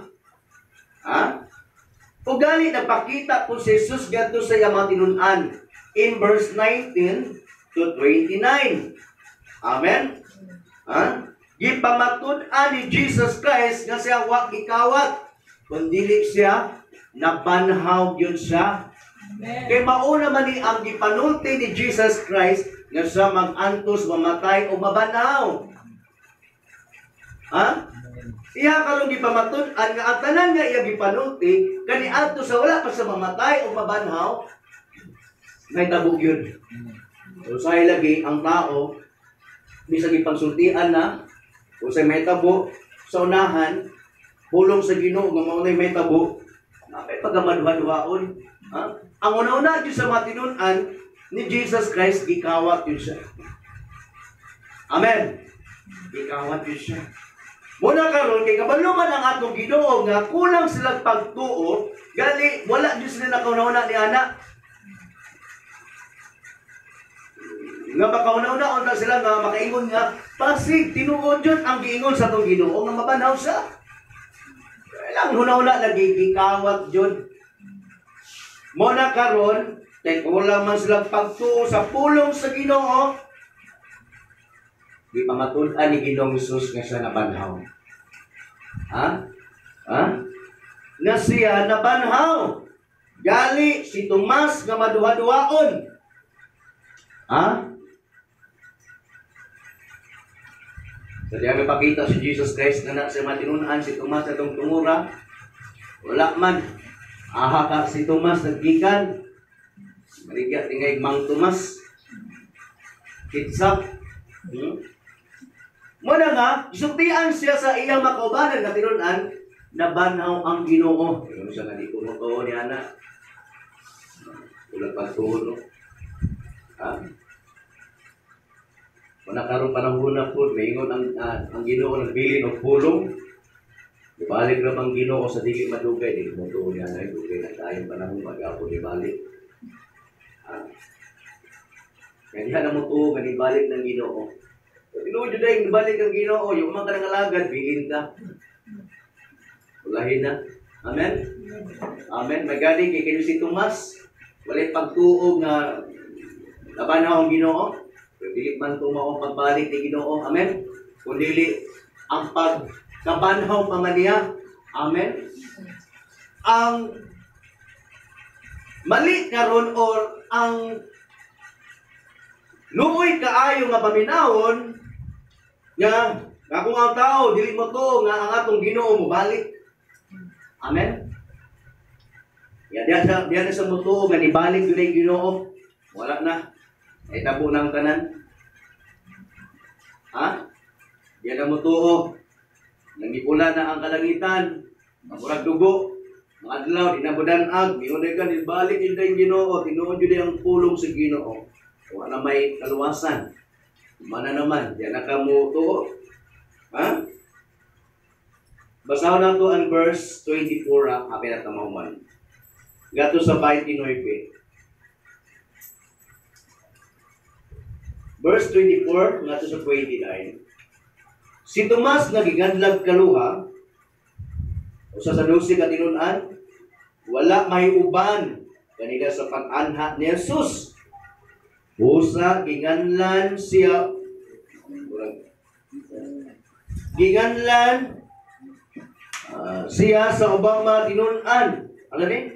O gali napakita po si Jesus gadto sa mga tinun-an in verse 19 to 29. Amen. Gipamatud-an ni Jesus Christ nga siya wa gikawat, kundi siya nabanhaw gyud siya. Kay mauna man ni ang gipanulti ni Jesus Christ nga siya mag-antos, mamatay o mabanhaw. Iya karong gipamatud-an nga ang tanan nga iya gipanulti kaniadto sa wala pa sa mamatay o mabanhaw, may tabog yun. So sa lagi ang tao bisag ipangsultian na o sa may tabo sa unahan pulong sa Ginoo nga mao may tabo na may pagamadwa-dwaon. Ang una-una jud sa matinun-an ni Jesus Christ gikawat yun siya. Amen. Gikawat yun siya. Muna karon kay kabaluman ang atong Ginoo nga kulang sila pagtuo, gali wala jud sila nakauna-una ni ana. Nga makauna-una unta sila nga makaingon nga pasig tinuod jud ang giingon sa atong Ginoo nga mabanhaw siya. Kailang una-una lagi gikawat jud. Muna karon kay kulang man sila pagtuo sa pulong sa Ginoo, di pamatud-an ni Ginoong Hesus nga siya nabanhaw. Na siya nabanhaw. Gali si Tomas nga maduha-duhaon. So diya may pakita si Jesus Christ nga na siya matinunan si Tomas atong tumura. Wala man. Ka si Tomas naggikan. Maligya tingay Mang Tomas. Kitsak. Muna nga, isultian siya sa iyang makaubanan na tinunan na banhaw ang Ginoo. Yung siya nga di tumutuo ni Ana. Ulang pagtuho. Muna karong panahon na po, may ingon ang Ginoo nagbili ng pulong. Ibalik na bang Ginoo sa dili madugay, di tumutuo ni Ana. Dugay na tayong panahon, mag-apo ni balik. Kaya diha na mo tuo, ganibalik ng Ginoo. Tinuod dahil balik ang Ginoo, yung mga kanangalagad, bilin ka. Ulahin na. Amen? Amen. Magadi kay kayo si Tomas, walay pagtuog na nabanaw ang Ginoo. Dili man tumaong pagbalik ni Ginoo. Amen? Kundi ang pagkabanhaw pa man niya. Amen? Ang mali karon or ang luoy kaayo nga paminawon nga kung ang tao dili mo to nga ang atong Ginoo mo balik. Amen. Ya diya sa mutuo nga nibalik gyud Ginoo. Wala na. Ay tabo ng tanan. Ha? Yan ang mutuo. Nangipula na ang kalangitan. Magurag dugo. Mga adlaw, dinabudanag. Minunay ka, nilbalik yun tayong Ginoo. Tinuod yun ang pulong sa Ginoo. Wala may kaluwasan. Mana naman, yan na ka mutuo. Ha? Basahan na to ang verse 24, happy na tamaman. Gato sa 29. Verse 24, gato sa 29. Si Tomas nagigandlag kaluha, o sa sanusi katinunan, wala may uban kanila sa pag-anha ni Jesus. Usa, ginganlan siya, siya sa ubang mga tinunan. Ano ni?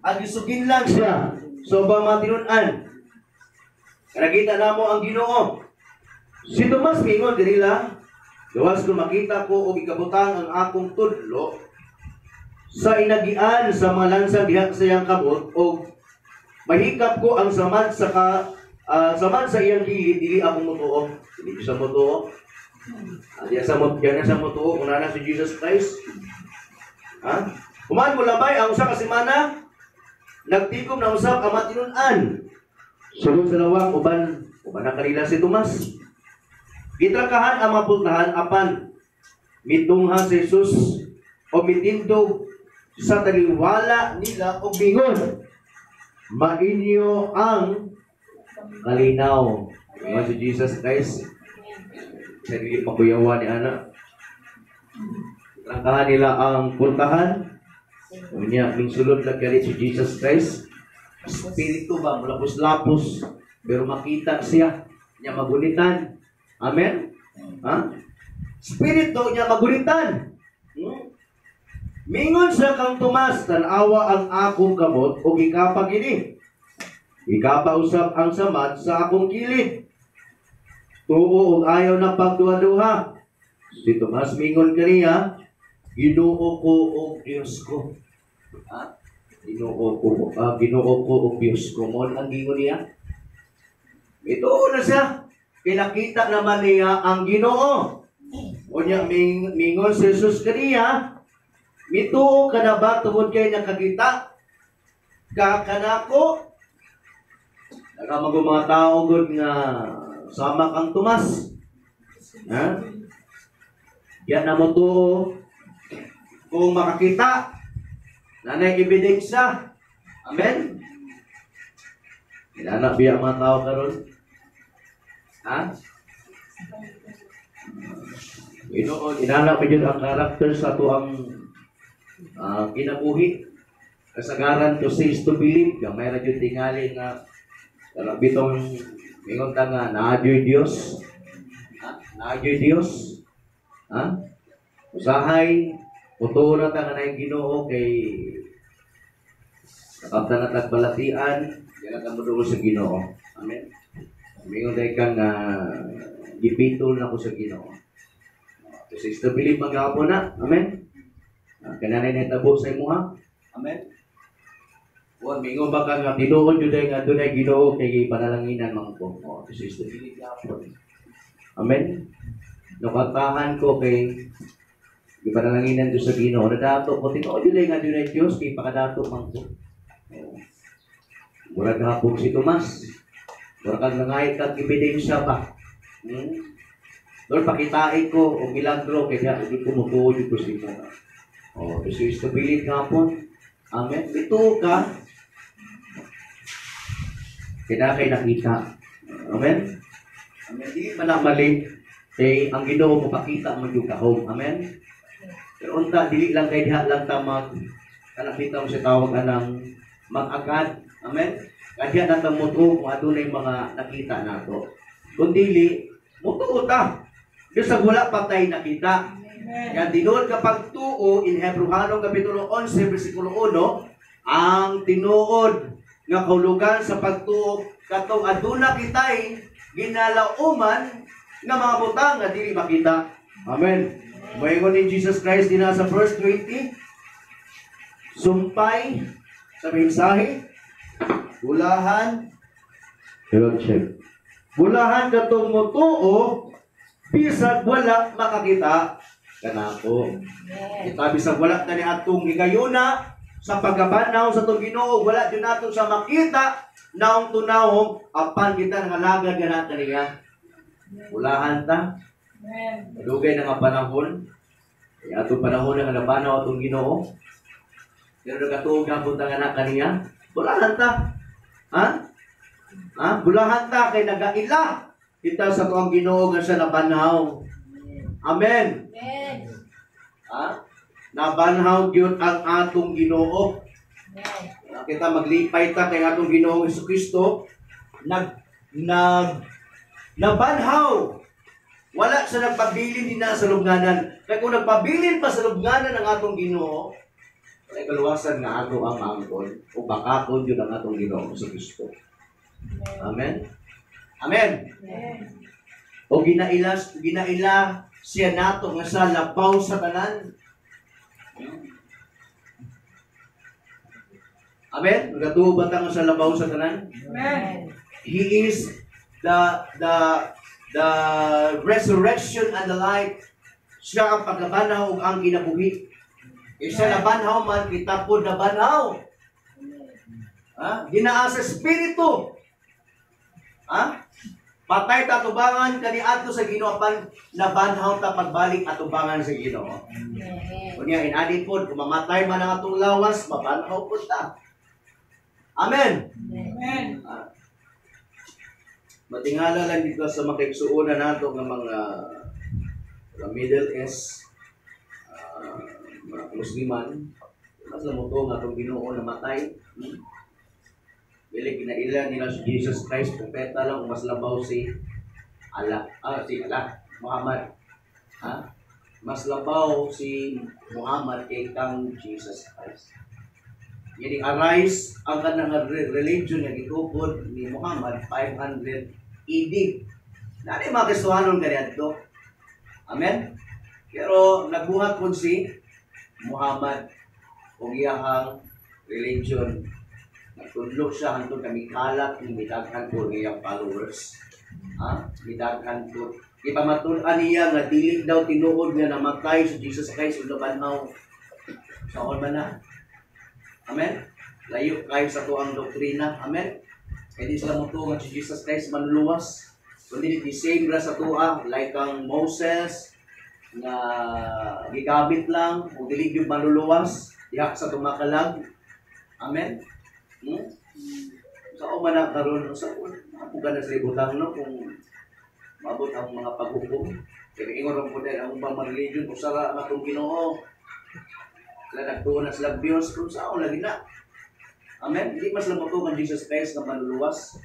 At isugin lang siya sa ubang mga tinunan. Nakita na mo ang Ginoo. Si Tomas mingon dirila, gawas kung makita ko o ikabutang ang akong tudlo sa inagian sa mga lansang diha sa iyang kamot o mahikap ko ang samad sa iyang gilid, dili ako mutuo. Dili sa mutuo. Diyan sa mutuo kung nana si Jesus Christ. Ha? Kumaan mo labay ang usa ka semana, nagtikom na usab ang matinunan. Sulod sa lawak uban na kanila si Tomas. Gitrakahan ang mapultahan apan mitungha si Jesus o mitindog sa taliwala nila o bingon. Mainyo ang kalinaw. Mga si Jesus Christ. Sa dili pakuyawan ni anak. Trangkahan nila ang pultahan. Unya, sulod lang kaya si Jesus Christ. Espiritu ba, malapos-lapos. Pero makita siya. Niya magunitan. Amen? Ha? Espiritu niya magunitan. Mingon sa kang Tomas, tanawa ang akong kamot o gikapag ini. Ikapausap ang samad sa akong kilid. Tuo og ayaw na pagduha-duha. Si Tomas mingon kaniya, Ginoo ko og Dios ko. Ha? Ginoo ko og Dios ko. Mo ang gingon niya. Ito na siya. Pinakita naman niya ang Ginoo. Unya mingon si Jesus kaniya, mituo ka na ba tungod kay nakakita? Kakanako. Nakamag mga tao gud nga sama kang Tomas. Ha? Yan na mo to kung makakita. Nanay ebidensya. Amen? Inanak biya mga tao karon. Ha? Inanak pa dyan ang karakter sa tuang kinabuhi. Kasagaran to says to believe. May radyo tingali nga bitong mingon ta nga naadyo'y Diyos. Naadyo'y Diyos. Ha? Usahay, putura ta nga na yung Ginoo kay nakapta na tagbalatian, yan ang kamudungo sa Ginoo. Amen? Mingon tayo kang gipitol na ko sa Ginoo. So, says to believe mag-apo na. Amen? Kananay na itabo sa imo ha? Amen? Huwag, mingon ba ka nga, tinuod yun nga doon ay Ginoo kay panalanginan mga po. This is the belief na. Amen? Nakatahan ko kay panalanginan doon sa Ginoo. Nadato ko, tinuod yun nga doon ay Diyos kay pakadato mga po. Murag hapong si Tomas. Murag kang nangayit kang ebidensya ba? Lord, pakitain ko o milagro kaya hindi ko mutuod yung kusino. This is the belief nga po. Amen? Ito ka, kaya nakita. Amen? Amen? Hindi pa na mali. Ang Ginoo mo pakita mo yung kahong. Amen? Pero unta, dili lang kay diha lang tamag. Kanakita mo sa tawag anang mag-agad. Amen? Kaya na tamuto kung adunay mga nakita nato. Kung dili, mutuo ta. Diyos sa wala patay nakita. Yan, tinuod kapag tuo in Hebrehanong Kapitulo 11, versikulo 1, ang tinuod nga kahulugan sa pagtuo katong aduna kitay ginalauman nga mga butang nga dili makita. Amen. Moingon ni Jesus Christ din sa verse 20, sumpay sa mensahe, ulahan, Health check. Bulahan ka itong mutuo, bisag wala makakita kanako. Kita bisag wala ka ni atong gigayuna sa pagkabanaw sa itong Ginoo, wala din nato sa makita naong tunawong apan kita nangalagad ka natin niya. Bulahan ta. Madugay na nga panahon. Kaya itong panahon na nabanaw itong Ginoo. Pero nagkatuog na punta nga na kaniya. Bulahan ta. Ha? Ha? Bulahan ta kay nagaila. Kita sa tuang Ginoo nga siya nabanaw. Amen. Ha? Nabanhaw gyud ang atong Ginoo. Kita maglipay ta kay atong Ginoong Jesucristo. Nabanhaw. Wala sa nagpabilin din na sa lubnganan. Kaya kung nagpabilin pa sa lubnganan ng atong Ginoo, ay kaluwasan nga ato ang angkon o bakakon yun ang atong Ginoo sa Kristo. Amen? Amen? O ginaila siya nato nga sa labaw sa tanan. Amen? Nagatuo ba nga sa labaw sa tanan? Amen. He is the resurrection and the life. Siya ang pagkabanaw ug ang kinabuhi. Isa na banhaw man, kita po na banhaw. Ha? Ginaa sa Espiritu. Ha? Patay tatubangan kaniadto sa Ginoo pan nabanhaw ta pagbalik atubangan sa Ginoo. Kunya inadit pod kung mamatay man ang atong lawas, mabanhaw pod ta. Amen. Amen. Matingala lang dito sa makigsuonan nato ng mga Middle East, mga Musliman, mas lamuto nga itong Ginoo namatay. Bili kinailan nila si Jesus Christ, propeta lang, mas labaw si Muhammad. Ha? Mas labaw si Muhammad kay kang Jesus Christ. Yan yung arise ang kanang religion na gitukod ni Muhammad 500 AD. Nari mga Kristohanon ganyan ito. Amen? Pero nagbuhat po si Muhammad kung iyahang religion. Nagtudlo siya hantod kami kalat ng midaghan po niyang followers. Ha? Midaghan po. Ipamatunan niya nga dili daw tinuod nga namatay si Jesus Christ ug nabanhaw. Saon man na. Amen? Layo kayo sa tuang doktrina. Amen? Kaya di sila mutungan si Jesus Christ manluwas. Kundi di same ra sa tuwa, like ang Moses, na gigabit lang, o dili yung manluluwas, diha sa tumakalag. Amen? Sa o man na karon sa ako na sa ibutang no kung maabot ang mga paghukom. Kaya ingon ra po dahil ang ubang religion kung sara ang atong Ginoo. Sila nagtuon na sila Diyos kung saan lagi na. Amen? Hindi mas lang matugan Jesus Christ na manluluwas.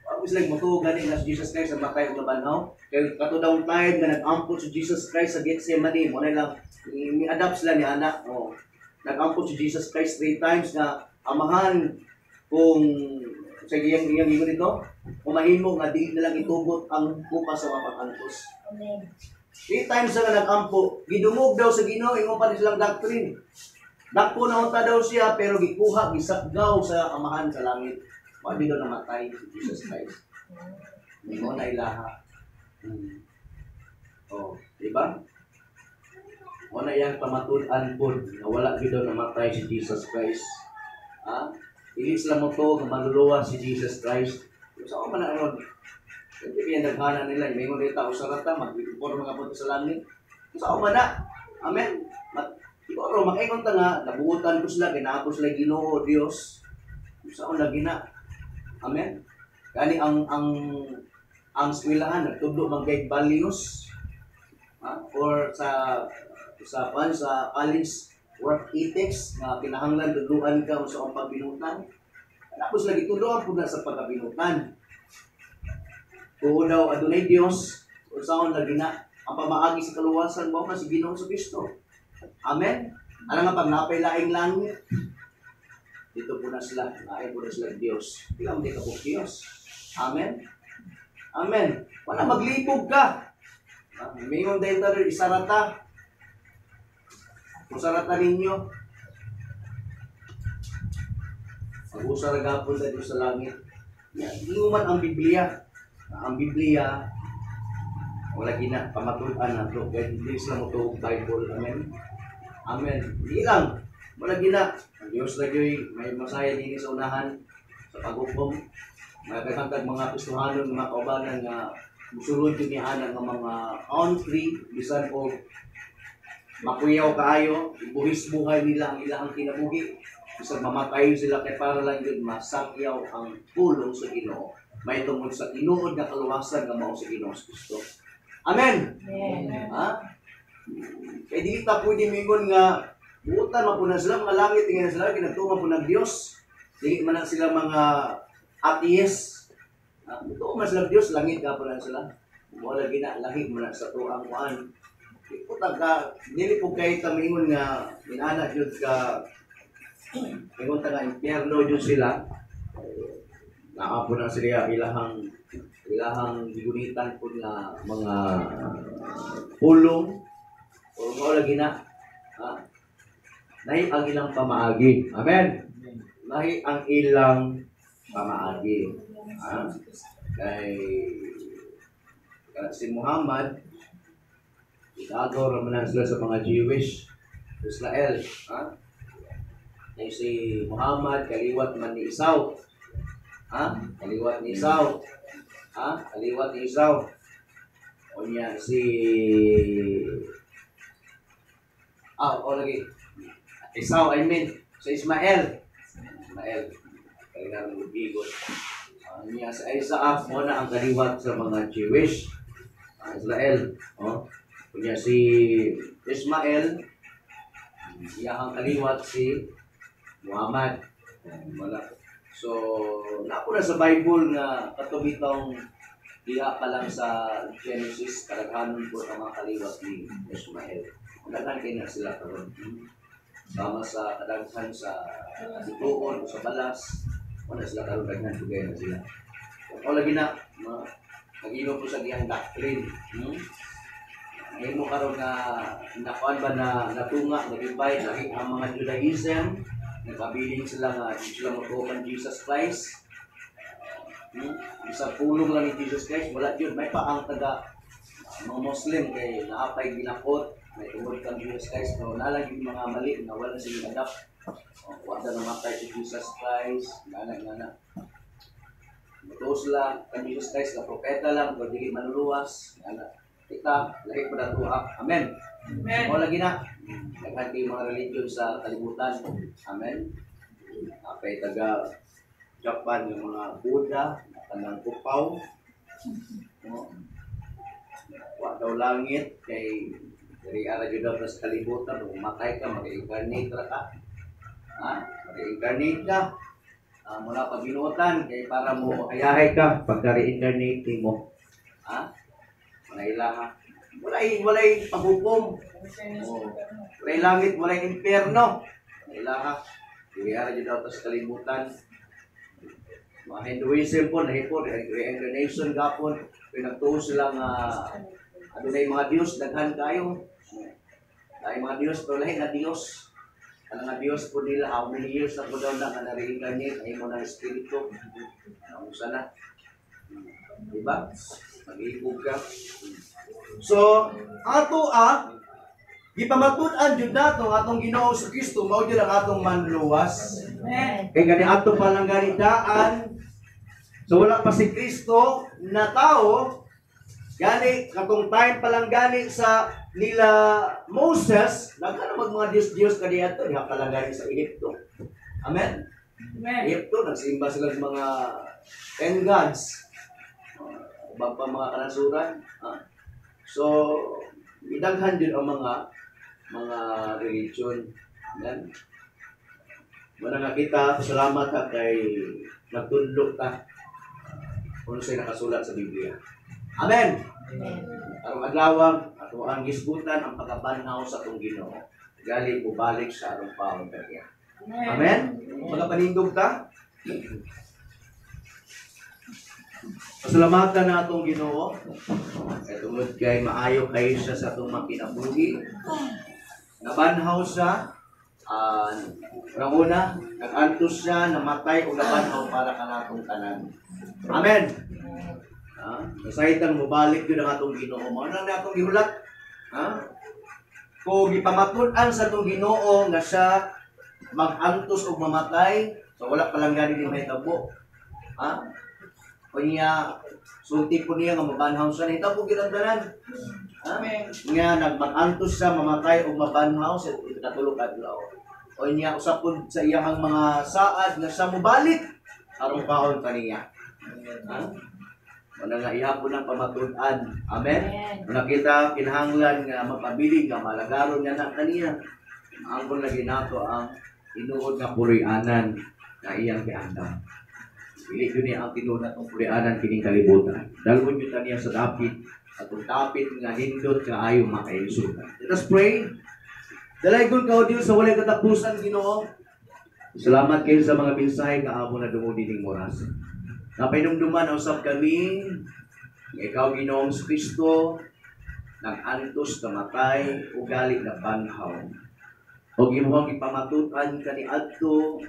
Huwag sila matugan na si Jesus Christ na matay o nabanhaw. Kaya katudang time na nag-ampot si Jesus Christ sa Gethsemane. Muna lang, i-adapt sila ni anak. O, nag-ampot si Jesus Christ 3 times na amahan kung sa iyang ingon ito, kung mahimo nga di na lang itubot ang kupa sa mga pag-antos. 3 times na nag-ampo, gidumog daw sa Ginoo, ingon pa rin silang doctrine. Dakpo na unta daw siya, pero gikuha, gisakgaw sa amahan sa langit. Wali daw namatay si Jesus Christ. Ingon na ilaha. Oh, diba? Wala yang pamatunan po, na wala daw namatay si Jesus Christ. Ha? Hindi sila mo to, na maluluwa si Jesus Christ. Sa ako man na ron, hindi yan naghana nila, may mga tao sa rata, mag-report mga punta sa langit. Sa ako man na, amen? Siguro, makaingon ta nga, nabuutan ko sila, ginako sila Ginoo, Diyos. Sa ako lagi na, amen? Kani ang eskwelahan, nagtudlo mag-guide values, or sa college work ethics, na kinahanglan dudluan ka sa ang pagbinutan. Tapos lagi tuloan po na sa pagkabinutan. Kung daw adunay Diyos, o saan lagi na, ang pamaagi sa kaluwasan mo na si Ginoong Jesucristo. Amen? Alam nga pag napay laing langit, dito po na sila, laing po na sila Diyos. Ilang di ka po Diyos. Amen? Amen. Wala maglipog ka. Mayroon dahil tayo isarata. Kung sarata ninyo, mag-usara gapon dahil sa langit. Inguman ang Biblia. Ang Biblia, wala gina pamatuan na ito. Kaya hindi sila mo ito Bible. Amen. Amen. Hindi lang. Wala gina. Ang Diyos lagi may masaya din sa unahan sa pag-upong. May kagantag mga pistuhanon, mga kaubanan na musulod yun niya ng mga country, bisan o makuyaw kaayo, ibuhis buhay nila ang ilang kinabuhi. Bisan mamatay sila kay para lang yun masakyaw ang pulong sa Ginoo. May tungkol sa tinuod na kaluwasan nga mao sa Ginoo sa Kristo. Amen. Ha? Kaya di kita pwede mingon nga buutan man po na sila mga langit, tingin na sila kinagtuman po ng Diyos. Di man na sila mga atheist. Ito man sila Diyos, langit ka po lang sila. Wala gina, langit man na sa tuang kuan. Iputag ka, dili po kayo tamingon nga inana Diyos ka ingon ta nga impyerno Diyos sila. Naa po na sila ilahang gigunitan po na mga pulong o wala gina. Nahi ang ilang pamaagi. Amen. Nahi ang ilang pamaagi. Kay si Muhammad itagaw naman sila sa mga Jewish Israel. Kay si Muhammad kaliwat man ni Isaw. Kaliwat ni Isaw. Kaliwat ni Isaw. O niya si lagi Isaw, I mean sa Ismael. Kailangan ng bigot. Niya sa Isaac mo na ang kaliwat sa mga Jewish Israel. Kunya si Ismael, iya ang kaliwat si Muhammad. So, napo na sa Bible na katubitong diha pa lang sa Genesis, kalaghanon po ang mga kaliwat ni Ismael. Kadaghan kayo na sila karon. Sama sa kadaghan sa situon, sa balas, wala sila karon daghan tugay na sila. O lagi na, nag-inom po sa giyang doctrine. Ngayon mo karon na nakuan ba na natunga, nag-invite, ang mga Judaism, nagkabiling sila nga, sila matukan Jesus Christ. Isa pulong lang ni Jesus Christ, wala yun. May pa ang taga mga Muslim kay naapay ginakot, may tungkol kang Jesus Christ, pero nalang yung mga mali na wala silang adapt. Wala namatay si Jesus Christ, nga. Matuos lang, kang Jesus Christ, na propeta lang, pero di manuluwas, kita, lahi pa na tuwa. Amen. O lagi na. Naghanti yung mga religion sa kalibutan. Amen. Apay taga Japan yung mga Buddha, kanang kupaw. Wa daw langit kay dari ara jud daw sa kalibutan kung matay ka mag-incarnate ra ka. Mag-incarnate ka. Mula pa binuotan kay para mo ayahay ka pagka-reincarnate mo. Ilaha. Walay paghukom. Walay langit, walay impyerno. Ilaha. Diyara jud daw sa kalibutan. Mga Hinduism po, nahipon, reincarnation gapon. Pinagtuo sila nga adunay mga Diyos, daghan kayo. Dahil mga Diyos, pero lahi na Diyos. Ang mga Diyos po nila, how many years na po daw na na-reincarnate, ay mo ng Espiritu. Ang sana. Diba? Mag-iibog ka. So, gipamatud-an jud nato atong Ginoo sa Kristo mao jud ang atong manluwas. Kay gani ato pa lang ganidaan. So wala pa si Kristo na tao, gani katong time pa lang gani sa nila Moses, nagkano mga Diyos kaniadto diha pa lang gani sa Egypto. Amen. Egypto nagsimba sila sa mga 10 gods. Pa mga kanasuran. So, idaghan din ang mga religion. Amen. Muna nga kita, salamat ka kay nagtudlo ka kung sa'yo nakasulat sa Biblia. Amen. Arong adlawang, ato ang gisgutan ang pagkabanhaw sa itong Ginoo. Gali mo balik sa arong paong kanya. Amen. Magapanindog ka. Pasalamatan na itong Ginoo. Kaya tungod kay maayo kayo siya sa itong mga kinabuhi. Nabanhaw siya una, nag-antos siya, namatay o nabanhaw para kanatong tanan. Amen. Nasaitan mo balik yun ang atong Ginoo. Mo nang atong gihulat. Kung ipamatud-an sa atong Ginoo nga siya mag-antos o mamatay, so wala palang gani ni mahitabo. Kunya sulti po niya nga mabanhaw siya, hitabo gyud ang tanan. Amen. Nga nagmag-antos siya mamatay o mabanhaw sa katulog adlaw. O niya usapon sa iyang mga saad nga siya mobalik aron kaon kaniya. Wala nga ihapon ng pamatud-an. Amen. Nakita kinahanglan nga mapabiling nga malagaron nga na kaniya. Ang kung lagi nato ang tinuod nga purianan na iyang giandam. Dili yun niya ang tinuod na itong purianan kining kalibutan. Dalgon yun niya sa dapit at kung dapit nga hindot nga ayaw makaisutan. Let us pray. Dalaygon ka o Diyos sa walay katapusan, Ginoo. Salamat kayo sa mga mensahe nga amo na dumudi ning oras. Napainumduman ang usab kami, nga ikaw Ginoong Kristo, nag-antos na matay, ugali na banhaw. O gimuhang ipamatutan kaniadto,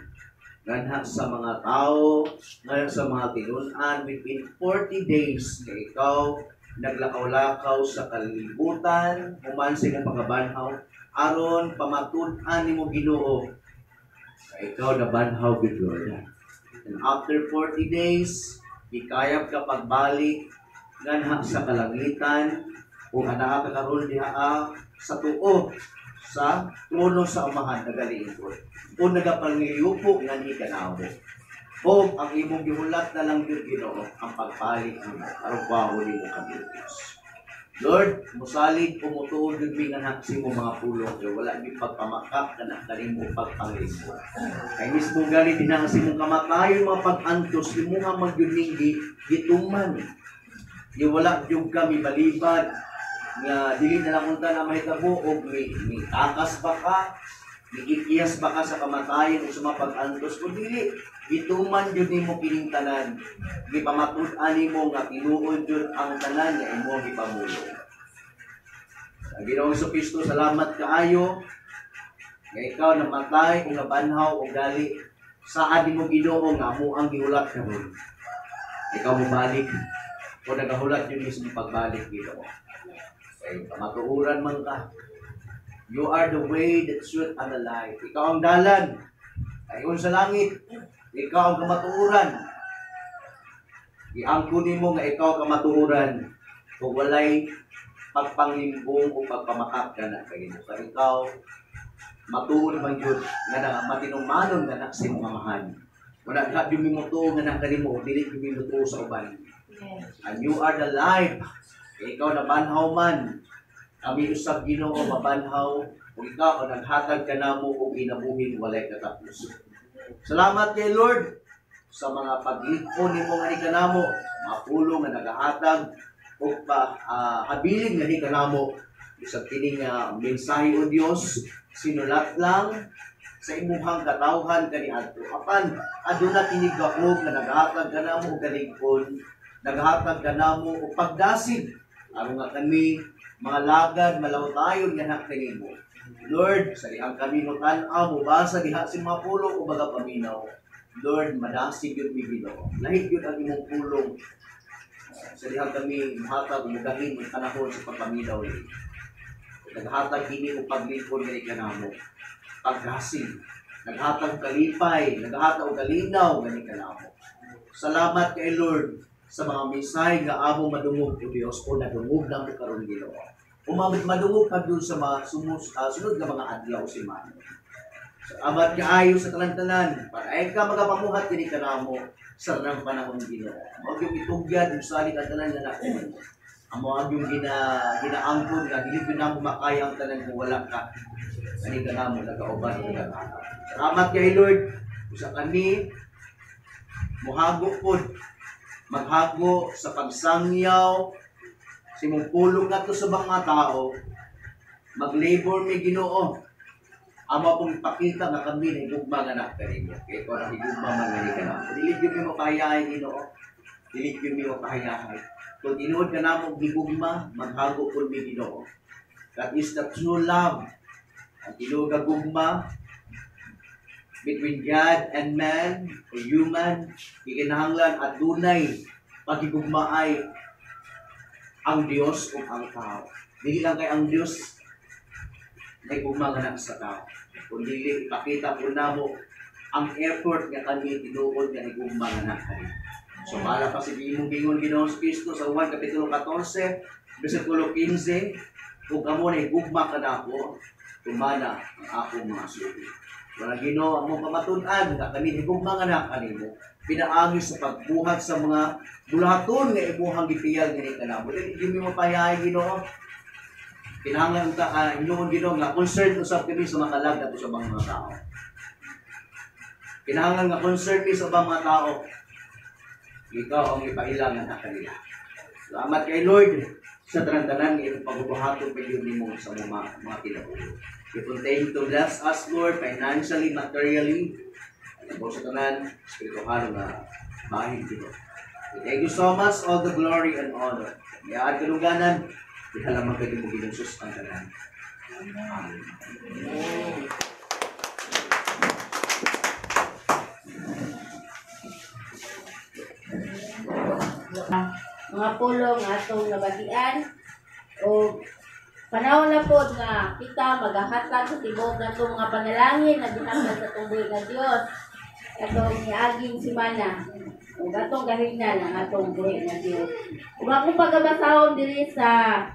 ganha sa mga tao, ngayon sa mga tinunan, within 40 days na ikaw naglakaw-lakaw sa kalibutan, human sa imong pagkabanhaw, aron pamatunan nimo Ginoo ikaw na banhaw gid Lord. And after 40 days ikayab ka pagbalik nganha sa kalangitan ug anaa ka karon diha sa tuo sa trono sa Amahan nagalingkod o nagapangiyupo nganhi kanawo o ang imong gihulat na lang gyud Ginoo ang pagbalik nimo aron kuwahon nimo kami Diyos. Lord, musalig umutuod yung minganak si mo mga pulong kaya wala ni pagpamakap ka na kanimo pagpanglimbo. Kaya mismo gali dinasi mong kamatayon mga pag-antos di mo nga magyuning gituman. Di wala yung kami balibad nga dili na lang unta na mahitabo o may takas ba ka, may ikiyas ba ka sa kamatayon o sa mga pag-antos kung dili gituman yun ni mo kining tanan. Gipamatud-ani mo nga tinuod yun ang tanan nga imo gipamulong. Ang Ginoong Jesucristo, salamat kaayo nga ikaw namatay o nabanhaw o gali saan di mo Ginoo nga amo ang gihulat karon. Ikaw mo balik o nagahulat yun mismo pagbalik Ginoo. Okay, pamatuuran man ka. You are the way, the truth, and the life. Ikaw ang dalan. Ayon sa langit. Ikaw ang kamatuuran. Iangkunin mo nga ikaw kamatuuran kung walay pagpanglimbong o pagpamakap ka na kayo. Kaya ikaw, matuon man yun nga na matinumanon nga na sa mga amahan. Wala ka yung mimuto nga na kanimo, dili yung mimuto sa uban. And you are the life. Ikaw na banhaw man. Kami usab Ginoo mabanhaw. Kung ikaw ang naghatag ka na mo o ginabuhin walay katapos. Salamat kay Lord sa mga pag-ipon ni mo nga ni kanamo, mga pulong nga nagahatag o habiling nga ni kanamo sa kining mensahe o Dios sinulat lang sa imuhang katawhan kaniadto. Apan aduna kini gahom nga nagahatag kanamo og galingkon, nagahatag kanamo og pagdasig aron nga kami mga lagad malawtayon nga nak kanimo. Lord, sa dihang kami mo tan-aw, mubasa diha si mga pulong o baga paminaw. Lord, madasig yun mi Ginoo. Lahig yun ang imong pulong. Sa dihang kami mahatag, mugahin, ang panahon sa pagpaminaw. Naghatag kini o paglingkod nga ikanamo. Pagdasig. Naghatag kalipay, naghatag o kalinaw nga ikanamo. Salamat kay Lord sa mga mensahe nga amo madungog o Dios o nadungog na mo karon Ginoo. Madungog pa doon sa mga sunod na mga adlaw si man. Abad kaayo sa tanan-tanan, para ka magapamuhat kini kanamo sa nang panahon Ginoo. Mao yung itugyan yung salit ang tanan nga nakon. Amo yung ginaangkon nga dili pinamo makaya ang tanan kung wala ka. Ani kanamo nagauban og nagana. Salamat kay Lord sa kani muhago pod maghago sa pagsangyaw simong pulong nato sa mga tao, mag-labor may Ginoo. Ama pong ipakita nga kami na igugma nga na kanimo. Kaya ito na igugma man nga ka na. Dilig yung mo kahayahay, Ginoo. Dilig yung mo kahayahay. Kung tinuod ka na mong igugma, maghago po may Ginoo. That is the true love. Ang tinuod ka gugma, between God and man o human, ikinahanglan at dunay pagigugmaay ang Dios o ang tao. Dili lang kay ang Dios may gumaganak sa tao. Kundi ipakita po namo ang effort nga kami tinuod nga gumaganak kami. So para pa si Ginoong Ginoong Kristo sa Juan Kapitulo 14, versikulo 15, kung kamo na gugma ka na ako, tumana ang akong mga suki. Wala Ginoo ang mong pamatunan nga kami gumaganak kanimo. Pinaagi sa pagbuhat sa mga bulahaton nga imuhang gipiyag nga kanamo. Dili mo payahay Ginoo. Kinahanglan ka Ginoong Ginoo nga concerned usab kami sa makalag nato sa mga tao. Kinahanglan nga concerned kami sa mga tao. Ikaw ang ipailangan na kanila. Salamat kay Lord sa tanan-tanan nga itong pagbubuhaton pagyon nimo sa mga kinabuhi. You continue to bless us, Lord, financially, materially, at sa tanan, spiritual na bahin dito. Thank you so much, all the glory and honor. Iyaan kaluganan, ihalaman kayo mo ginunsus ang tanan. Amen. Mga pulong atong nabatian o panahon na po nga kita maghahatag sa tibok na itong mga panalangin na ginhatag sa tungboy nga Diyos atong niaging simana o atong gahinan ang atong buhay nga Diyos. Kung akong pagkabasahon diri sa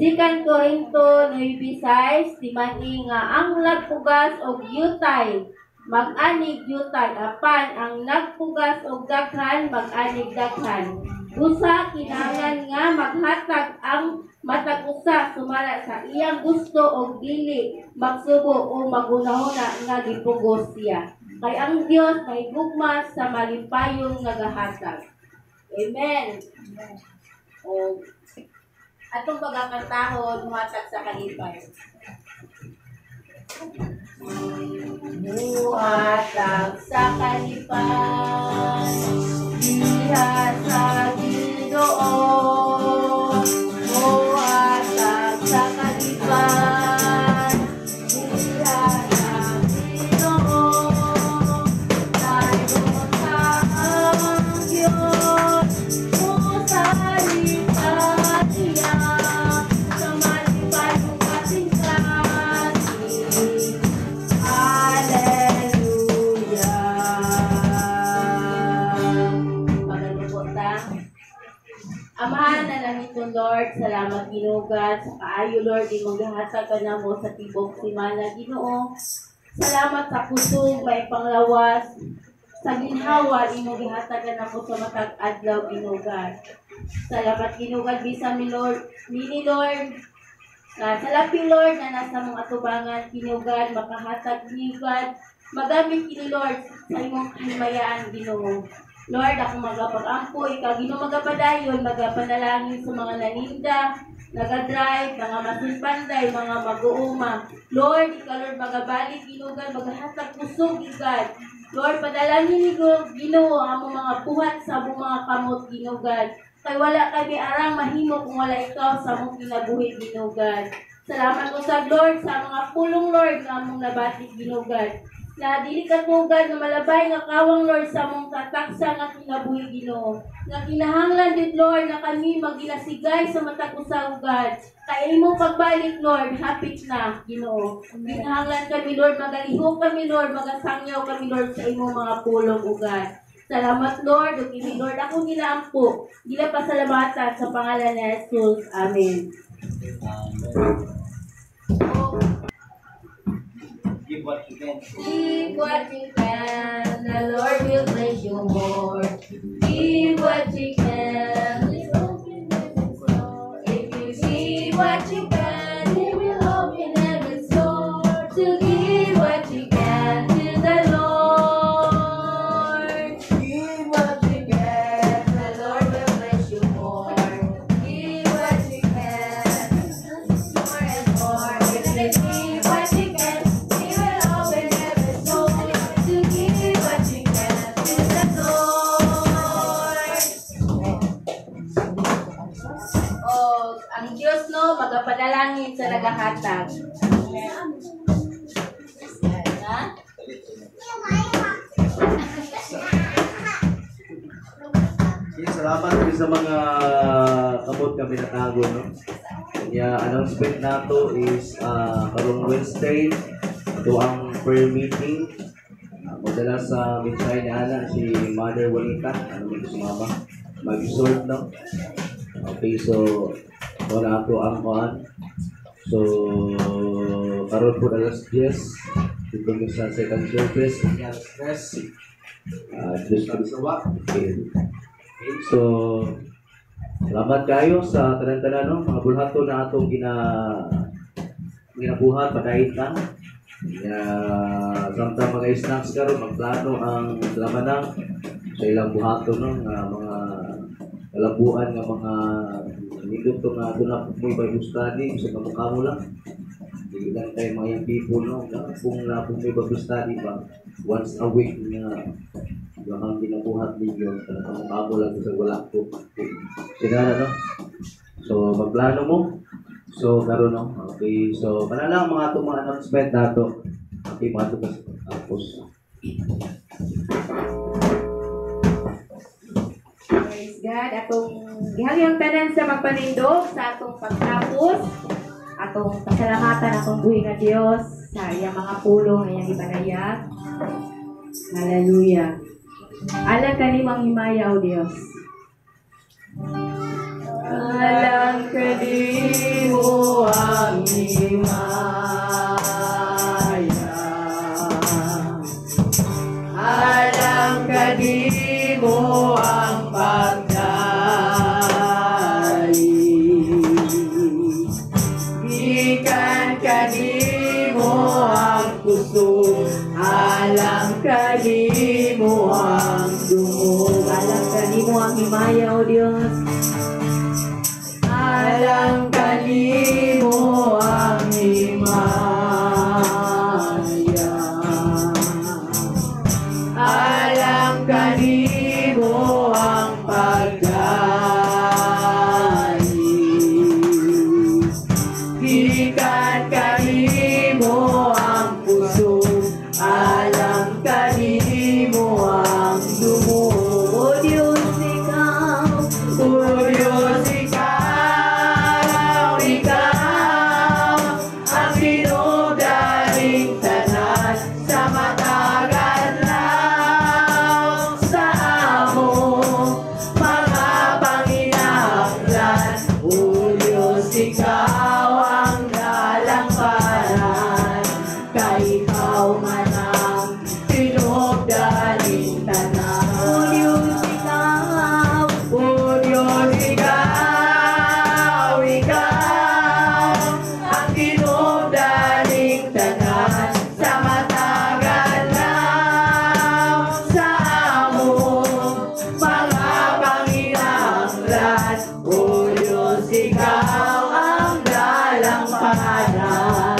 2 Corinto 9:6 timani nga ang nagpugas og yutay mag-anig yutay apan ang nagpugas og daghan mag-anig daghan. Usa kinahanglan nga maghatag ang matag usa sumala sa iyang gusto o dili magsubo o magunahuna nga gipugos siya. Kay ang Dios may gugma sa malimpayong nagahatag. Amen. O atong pagkakantahon muhatag sa kalipay. Muhatag sa kalipan, diha sa Ginoo. Muhatag sa kalipan, diha sa Ginoo. Dayon sa ang Diyos, musalita niya sa malipayong katingkati. Amahan na namitong Lord, salamat Ginugad, sa kaayo Lord, imong gihatag ka na mo sa tibok simana Ginoo. Salamat sa kusog, may panglawas, sa ginhawa, imong gihatag ka na mo sa matag adlaw Ginugad. Salamat Ginugad, bisa mi Lord, mini Lord, sa laping Lord na nasa mga atubangan Ginugad, makahatag Ginugad, magamit kini Lord sa imong kahimayaan Ginoo. Lord, ako magapag-ampo, ikaw Ginoo magapadayon, magapanalangin sa mga naninda, nagadrive, mga masinpanday, mga mag-uuma. Lord, ikaw Lord magabalik Ginoogan, maghahatag kusog God. Lord, padalangin ni Ginoo ang mga buhat sa mga kamot Ginoogan. Kay wala kami arang mahimo kung wala ikaw sa mong kinabuhi Ginoogan. Salamat ko sa Lord, sa mga pulong Lord na among nabati Ginoogan. Na dili katugan na malabay nga kawang Lord sa mong tataksa nga kinabuhi Ginoo. Nga kinahanglan dit Lord na kami maginasigay sa matag usa God. Kay imong pagbalik Lord, hapit na Ginoo. Kinahanglan kami Lord, magalihok kami Lord, magasangyaw kami Lord sa imong mga pulong God. Salamat Lord, ug kini Lord ako nilaampo. Dila pasalamatan sa pangalan ni Jesus. Amen. Give what you can. Give what you can, the Lord will bless you more. Give what you can, He will open heaven's door. If you give what you can, He will open heaven's door. To give what you can to the Lord. Give what you can, the Lord will bless you more. Give what you can, more and more. If you give what you can, ang Diyos no magapadalangin sa nagahatag. Ha? salamat din sa mga kamot kami natago, no? Kaya announcement nato is karong Wednesday ito ang prayer meeting. Magdala sa mensahe ni Ana si Mother Juanita, ano mo sumama, mag-resort, no? Okay, so ito na ato ang kuhan. So karon po alas 10 dito sa second service, alas 3. Okay. So salamat kayo sa tanan-tanan, no? Mga bulhato na atong ginabuhat padait na. Samtang mga snacks karon magplano ang lamanang sa ilang buhato, no? Mga kalabuan nga mga nindot to nga doon na may Bible study sa kamukha mo lang. Hindi lang tayo mga young people, no? Kung may Bible study pa once a week nga ang ginabuhat ninyo sa kamukha mo lang sa wala ko. Sigara, no? So magplano mo. So karon, no? Okay, so kanala mga itong mga announcement nato. Okay, mga ito tapos. Praise God. Atong gihagyang tanan sa magpanindog sa atong pagtapos. Atong pasalamatan atong buhi nga Dios sa iyang mga pulong, iyang ibanayag. Hallelujah. Alam ka ni Mang Himaya, O Dios. Alam ka di mo ang himaya. Alam ka di mo ang pagdali. Gikan ka di mo ang gusto. Alam ka di mo ang dumog. Alam ka di mo ang himaya, O Diyos. Alam ka di mo ang himaya. Alam ka di mo ang pagdali. Gikan ka di mo ang puso. Alam ka di mo ang dumo. O Diyos, ikaw. O Diyos, ikaw. Ikaw ang pinugdaling tanan sa matagal lang sa among mga panginahanglan. O Diyos, ikaw ang dalampanan. Kay ikaw man ang pinugdaling tanan. O Diyos, ikaw. O Diyos, ikaw. Ikaw ang pinugdaling tanan sa matagal lang sa among mga panginahanglan. O Diyos, ikaw ang dalampanan.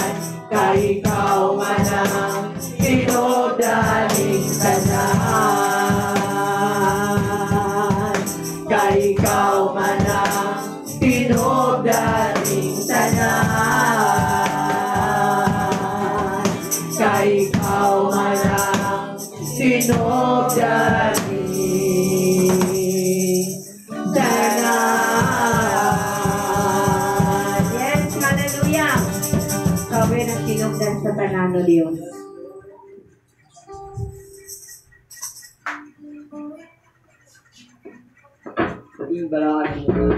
Kay ikaw man ang pinugdaling tanan. Kay ikaw man ang pinugdaling tanan. Kay ikaw man ang pinugdaling tanan. Yes, hallelujah. Kami ang pinugdan sa tanan, O Diyos. Pati balaan mo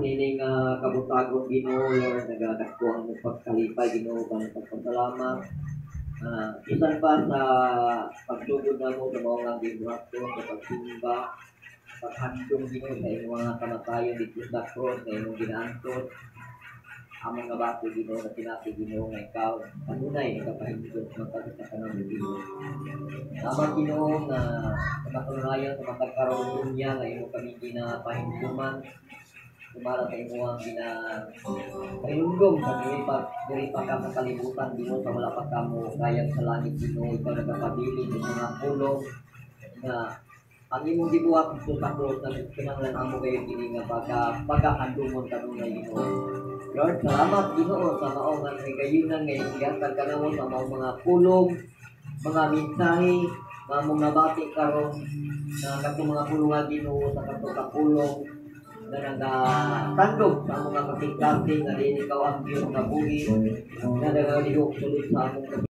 nining kabutagong Ginoo, Lord, nagdadako ang pagkalipay Ginoo ang pagpasalamat. Isan pa sa pagsugod na mo sa mga gibuhat ko sa pagsimba, paghandong Ginoo sa iyong mga kamatayon dito sa cross, sa iyong ginaantot. Among nga bato Ginoo na pinati Ginoo nga ikaw kanunay nagkapahigod sa magkakita ka ng Ginoo. Tama Ginoo na nakatunayan sa matagkaroon niya na imo kami ginapahinduman. Kumara sa imo ang ginahindom kami diri pa ka sa kalibutan Ginoo sa wala pa kamo kayang sa langit Ginoo. Ikaw nagpabilin ng mga pulong na ang imong gibuhat sa cross na kinahanglan amo kayo kini nga pagkahandumon kanunay Ginoo. Lord, salamat Ginoo sa mao nga kayunan nga ihatag kanamo sa mao mga pulong, mga mensahe nga mong nabati karon na katong mga pulungan Ginoo sa katong kapulong na nagatandog sa mga kapit-kapit na din ikaw ang Diyos na buhi na nagalihok sulit sa among